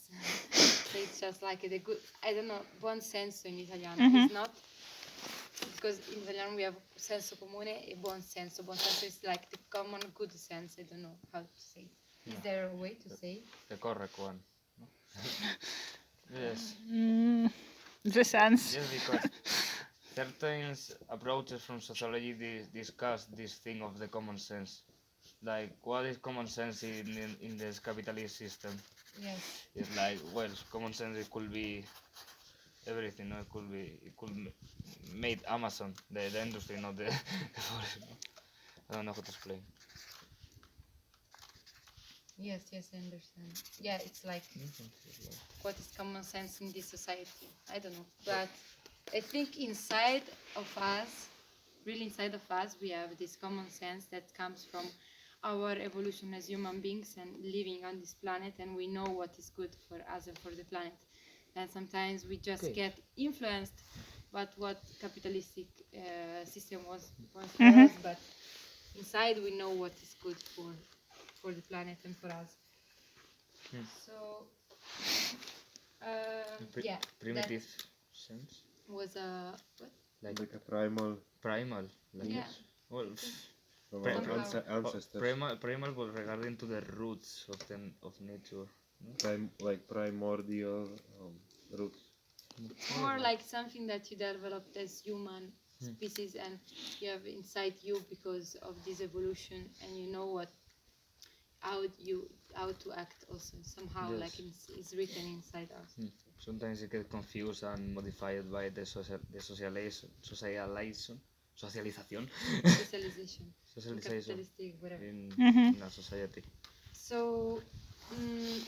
[SPEAKER 2] So it's just like the good, I don't know, buon senso in Italiano.
[SPEAKER 4] Mhm.
[SPEAKER 2] It's not, because in Italiano we have senso comune e buon senso. Buon senso is like the common good sense. I don't know how to say it. Is there a way to say?
[SPEAKER 6] The correct one. No? Yes.
[SPEAKER 4] The sense.
[SPEAKER 6] Yes, because certain approaches from sociology discuss this thing of the common sense. Like, what is common sense in this capitalist system?
[SPEAKER 2] Yes.
[SPEAKER 6] It's like, well, common sense, it could be everything, no? It could made Amazon, the industry, not the forest. No? I don't know how to explain.
[SPEAKER 2] Yes, I understand. Yeah, it's like what is common sense in this society. I don't know, but I think inside of us, really inside of us, we have this common sense that comes from our evolution as human beings and living on this planet, and we know what is good for us and for the planet. And sometimes we just get influenced by what capitalistic system was for us, but inside we know what is good for the planet and for us. So, yeah,
[SPEAKER 6] Primitive sense?
[SPEAKER 2] was a what?
[SPEAKER 1] Like a primal
[SPEAKER 6] Primal. Like
[SPEAKER 2] Yeah.
[SPEAKER 6] Well,
[SPEAKER 1] from
[SPEAKER 6] Pri-
[SPEAKER 1] our
[SPEAKER 2] Somehow.
[SPEAKER 1] ancestors.
[SPEAKER 6] primal was regarding to the roots of nature.
[SPEAKER 1] Like primordial roots.
[SPEAKER 2] It's more like something that you developed as human species, and you have inside you because of this evolution, and you know how to act also somehow.
[SPEAKER 6] Yes.
[SPEAKER 2] Like it's written inside us.
[SPEAKER 6] Sometimes it gets confused and modified by the socialization,
[SPEAKER 2] Socialization. Capitalistic, whatever.
[SPEAKER 6] in a society.
[SPEAKER 2] So,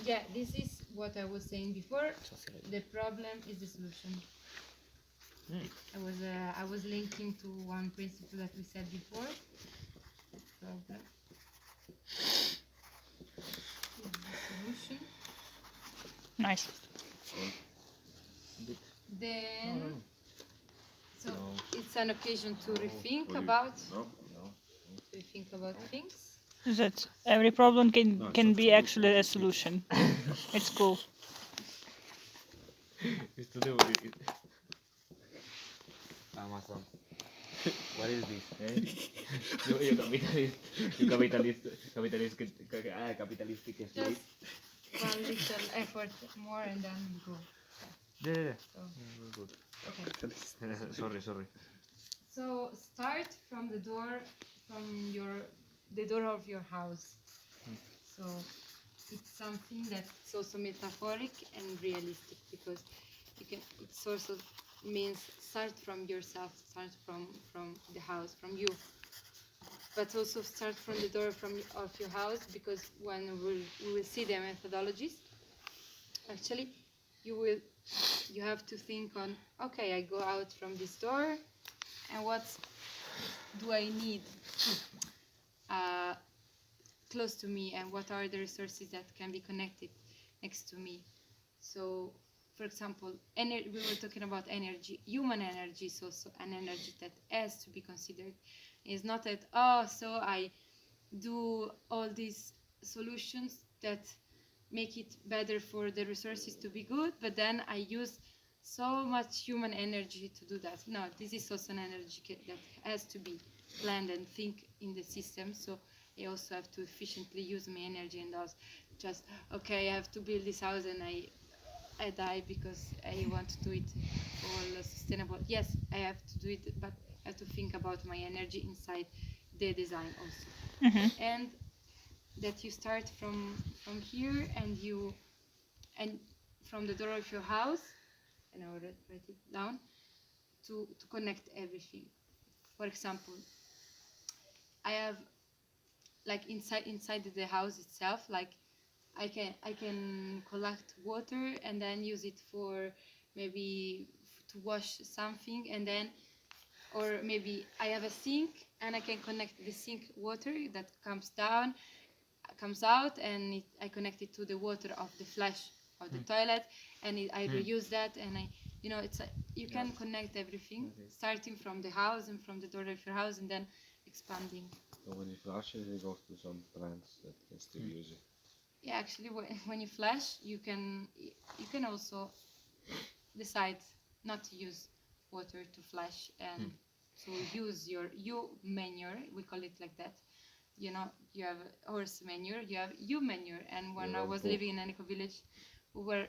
[SPEAKER 2] yeah, this is what I was saying before. The problem is the solution. I was linking to one principle that we said before. The problem is the solution.
[SPEAKER 4] Nice.
[SPEAKER 2] Then, so it's an occasion to rethink about things.
[SPEAKER 4] That every problem can
[SPEAKER 1] not
[SPEAKER 4] be actually a solution. It's cool.
[SPEAKER 6] It's to do with it. Amazon. What is this? Eh? You capitalistic slave.
[SPEAKER 2] Just one little effort more, and then we go.
[SPEAKER 6] Yeah.
[SPEAKER 2] So,
[SPEAKER 6] Very good.
[SPEAKER 2] okay.
[SPEAKER 6] Sorry.
[SPEAKER 2] So start from the door of your house. So it's something that's also metaphoric and realistic, because it's also means start from yourself, start from the house, from you. but also start from the door of your house, because when we will see the methodologies, actually you have to think on, okay, I go out from this door, and what do I need close to me, and what are the resources that can be connected next to me. So, for example, we were talking about energy. Human energy is also an energy that has to be considered. It's not that, oh, so I do all these solutions that make it better for the resources to be good, but then I use so much human energy to do that. No, this is also an energy that has to be planned and think in the system. So I also have to efficiently use my energy, and not just, okay, I have to build this house and I die because I want to do it all sustainable. Yes, I have to do it, but I have to think about my energy inside the design also. And that you start from here, and from the door of your house, and I will write it down, to connect everything. For example, I have, like, inside the house itself, like I can collect water and then use it for maybe to wash something, and then, or maybe I have a sink and I can connect the sink water that comes out, and I connect it to the water of the flush of the toilet, and I reuse that, and it's you can connect everything, starting from the house and from the door of your house, and then expanding.
[SPEAKER 1] So when you flush it, it goes to some plants that can still use it.
[SPEAKER 2] Yeah, actually, when you flush, you can also decide not to use water to flush, and so use your manure. We call it like that. You have horse manure, you have ewe manure, and when I was living in an eco village, we were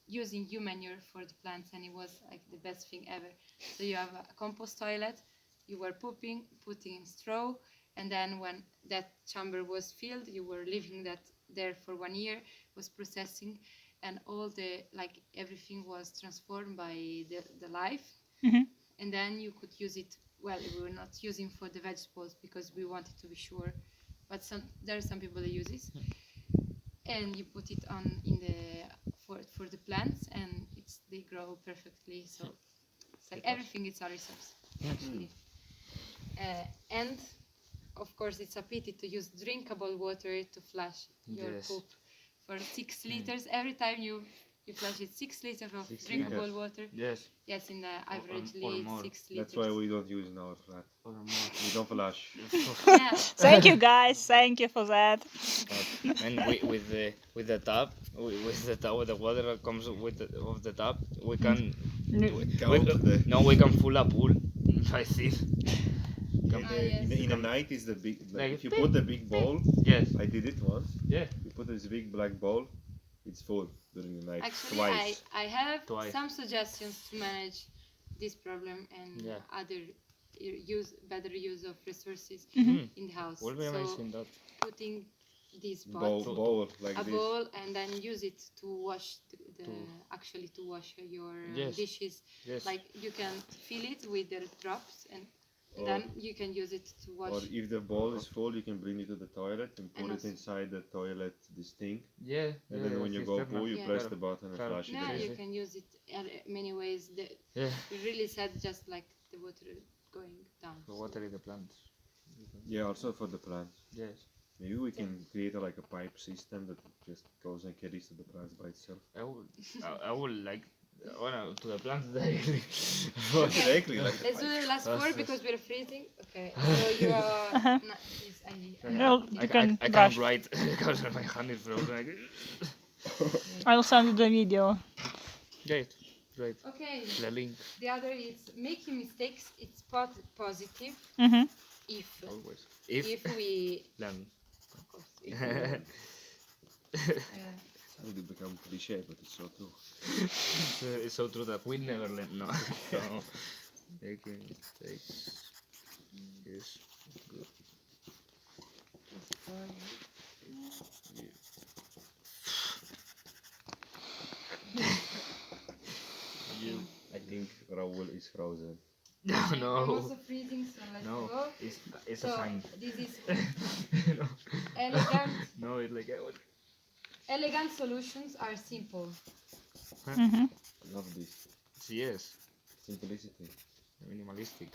[SPEAKER 2] using ewe manure for the plants, and it was like the best thing ever. So you have a compost toilet, you were putting in straw, and then when that chamber was filled, you were leaving that there for 1 year, was processing, and all everything was transformed by the life. And then you could use it. Well, we were not using for the vegetables because we wanted to be sure, but there are some people that use this, and you put it on in for the plants, and they grow perfectly. So it's like everything is a resource, actually. And of course, it's a pity to use drinkable water to flush your poop for 6 liters every time you flush it. 6 liters of drinkable water.
[SPEAKER 6] Yes.
[SPEAKER 2] Yes, in the averagely
[SPEAKER 6] more.
[SPEAKER 2] 6 liters.
[SPEAKER 1] That's why we don't use in our flat. We don't flush.
[SPEAKER 2] Yeah.
[SPEAKER 4] Thank you, guys. Thank you for that.
[SPEAKER 6] And with the tap, with the water that comes of the tap, we can we can fill a pool. I think.
[SPEAKER 1] In the night is the big,
[SPEAKER 6] Like
[SPEAKER 1] if you put the big bowl.
[SPEAKER 6] Yes.
[SPEAKER 1] I did it once.
[SPEAKER 6] Yeah.
[SPEAKER 1] You put this big black bowl, it's full during the night.
[SPEAKER 2] Actually,
[SPEAKER 1] twice.
[SPEAKER 2] I have
[SPEAKER 6] Twice.
[SPEAKER 2] some suggestions to manage this problem and other better use of resources in the house.
[SPEAKER 6] Will be amazing that.
[SPEAKER 2] Putting this
[SPEAKER 1] bowl like
[SPEAKER 2] a
[SPEAKER 1] this.
[SPEAKER 2] bowl, and then use it to wash actually to wash your dishes.
[SPEAKER 6] Yes.
[SPEAKER 2] Like you can fill it with the drops, and then you can use it to wash.
[SPEAKER 1] Or if the bowl is full, you can bring it to the toilet and put it inside the toilet, this thing.
[SPEAKER 6] Yeah.
[SPEAKER 1] And then when you go poo, you press the button and flush it.
[SPEAKER 2] Yeah,
[SPEAKER 1] again.
[SPEAKER 2] you can use it many ways.
[SPEAKER 6] Yeah.
[SPEAKER 2] You really said just like the water going down.
[SPEAKER 6] The water in the plants.
[SPEAKER 1] Yeah, also for the plants.
[SPEAKER 6] Yes.
[SPEAKER 1] Maybe we can create a pipe system that just goes and carries to the plants by itself.
[SPEAKER 6] I would like to the plants directly.
[SPEAKER 1] Directly, like
[SPEAKER 2] Let's do the last 4 because we're freezing. Okay, so you are.
[SPEAKER 4] No,
[SPEAKER 6] I
[SPEAKER 4] you can
[SPEAKER 6] can't
[SPEAKER 4] brush.
[SPEAKER 6] write because my hand is frozen.
[SPEAKER 4] I'll send you the video.
[SPEAKER 6] Great.
[SPEAKER 2] Okay.
[SPEAKER 6] The link.
[SPEAKER 2] The other is making mistakes. It's positive if
[SPEAKER 6] Always.
[SPEAKER 2] if we
[SPEAKER 6] Learn.
[SPEAKER 2] of course if we learn.
[SPEAKER 1] It will become cliche, but it's so true.
[SPEAKER 6] It's so true that we never learn. No. So, making mistakes is good.
[SPEAKER 1] I think Raoul is frozen.
[SPEAKER 2] I'm
[SPEAKER 6] No,
[SPEAKER 2] also freezing, so let's
[SPEAKER 6] no,
[SPEAKER 2] go.
[SPEAKER 6] it's
[SPEAKER 2] So
[SPEAKER 6] a sign.
[SPEAKER 2] this is
[SPEAKER 6] No,
[SPEAKER 2] elegant.
[SPEAKER 6] no, it's like
[SPEAKER 2] Elegant solutions are simple.
[SPEAKER 1] Love this.
[SPEAKER 6] yes,
[SPEAKER 1] Simplicity.
[SPEAKER 6] minimalistic.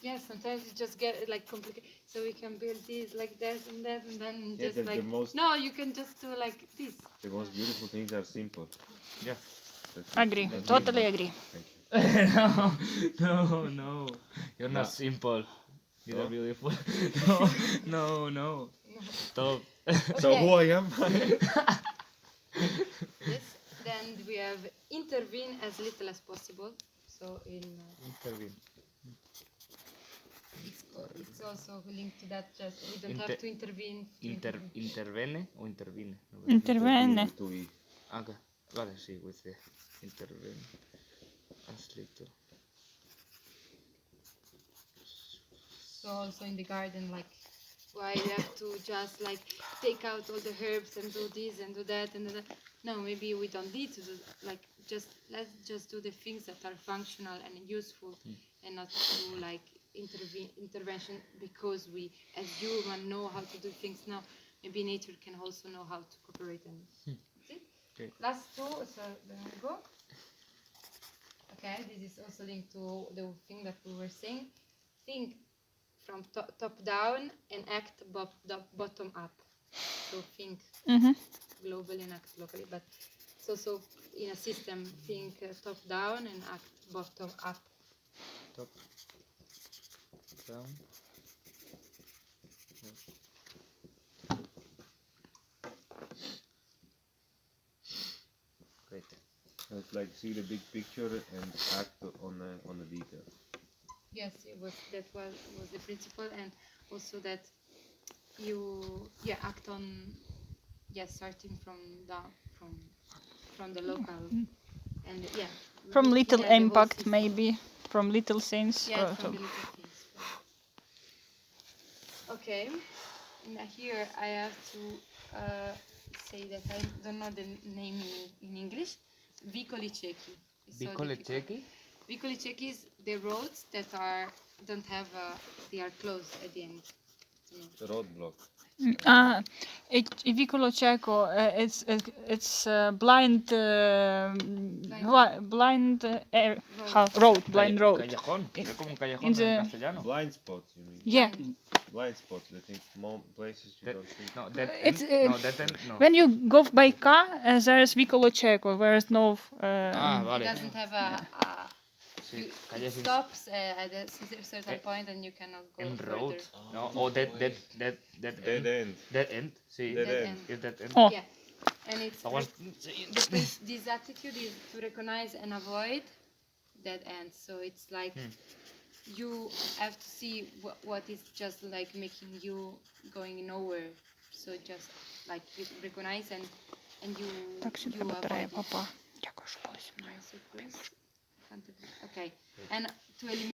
[SPEAKER 2] Yeah, sometimes you just get like complicated. So we can build this like that and that, and then
[SPEAKER 1] Yeah,
[SPEAKER 2] just
[SPEAKER 1] the
[SPEAKER 2] like
[SPEAKER 1] most-
[SPEAKER 2] no, you can just do like this.
[SPEAKER 1] The most beautiful things are simple.
[SPEAKER 6] Yeah.
[SPEAKER 4] Agree.
[SPEAKER 1] That's
[SPEAKER 4] Totally
[SPEAKER 1] it.
[SPEAKER 4] agree.
[SPEAKER 1] Thank you.
[SPEAKER 6] No, you're not
[SPEAKER 1] Yeah.
[SPEAKER 6] simple. You're
[SPEAKER 1] No?
[SPEAKER 6] beautiful. No. Stop.
[SPEAKER 1] So
[SPEAKER 2] Okay.
[SPEAKER 1] who I am?
[SPEAKER 2] Yes. Then we have intervene as little as possible. So in
[SPEAKER 6] Intervene.
[SPEAKER 2] it's also linked to that. Just we don't
[SPEAKER 6] Inter-
[SPEAKER 2] have to intervene. To intervene.
[SPEAKER 6] Intervene o intervine. No,
[SPEAKER 4] Intervene.
[SPEAKER 1] To eat.
[SPEAKER 6] okay. Vale, sí, with the intervene. As little.
[SPEAKER 2] So also in the garden, like why you have to just like take out all the herbs and do this and do that and do that. No, maybe we don't need to do like let's just do the things that are functional and useful and not do like intervention because we as human know how to do things now. Maybe nature can also know how to cooperate and that's it.
[SPEAKER 6] Okay.
[SPEAKER 2] Last two, so then we go. Okay, this is also linked to the thing that we were saying. Think from top down and act bottom up. So think globally and act locally, but it's also in a system. Think top down and act bottom up.
[SPEAKER 6] Top. Down. Great.
[SPEAKER 1] It's like see the big picture and act on the detail.
[SPEAKER 2] Yes, that was the principle, and also that you act on starting from down from the local and
[SPEAKER 4] From
[SPEAKER 2] looking
[SPEAKER 4] little
[SPEAKER 2] at the whole
[SPEAKER 4] impact,
[SPEAKER 2] system.
[SPEAKER 4] maybe. From little things.
[SPEAKER 2] Yeah,
[SPEAKER 4] so-
[SPEAKER 2] from the little things. Okay, now here I have to say that I don't know the name in English. Vicoli ciechi. It's so
[SPEAKER 6] Vicole
[SPEAKER 2] difficult.
[SPEAKER 6] ciechi?
[SPEAKER 2] Vicoli ciechi is the roads that don't have they are closed at the end.
[SPEAKER 1] The roadblock.
[SPEAKER 4] Vicolo cieco, it's blind, blind blind road.
[SPEAKER 6] Callejón. Es como un callejón
[SPEAKER 4] In the-
[SPEAKER 6] en castellano.
[SPEAKER 1] Blind spots, you mean?
[SPEAKER 4] Yeah,
[SPEAKER 1] Blind spots. I think more places you
[SPEAKER 6] That-
[SPEAKER 1] don't see.
[SPEAKER 6] No, dead
[SPEAKER 4] It's,
[SPEAKER 6] end. No, dead end. No.
[SPEAKER 4] when you go by car, there is Vicolo cieco, where is no.
[SPEAKER 6] Ah,
[SPEAKER 2] It
[SPEAKER 6] vale.
[SPEAKER 2] doesn't have
[SPEAKER 6] Sí,
[SPEAKER 2] it
[SPEAKER 6] calle sin-
[SPEAKER 2] stops at a certain point and you cannot go
[SPEAKER 6] En
[SPEAKER 2] further.
[SPEAKER 6] road. No, o dead
[SPEAKER 1] Dead
[SPEAKER 6] end.
[SPEAKER 1] end.
[SPEAKER 6] Dead end, sí.
[SPEAKER 1] Dead
[SPEAKER 2] Dead
[SPEAKER 1] end.
[SPEAKER 2] end.
[SPEAKER 6] Is dead end.
[SPEAKER 4] Oh.
[SPEAKER 2] Yeah, and it's
[SPEAKER 6] I was
[SPEAKER 2] this attitude is to recognize and avoid dead ends. So it's like you have to see what is just like making you going nowhere. So just like you recognize and you
[SPEAKER 4] Таксі
[SPEAKER 2] you
[SPEAKER 4] треба
[SPEAKER 2] avoid
[SPEAKER 4] троє,
[SPEAKER 2] it.
[SPEAKER 4] папа. Дякую, що були зі мною.
[SPEAKER 2] Okay, and to eliminate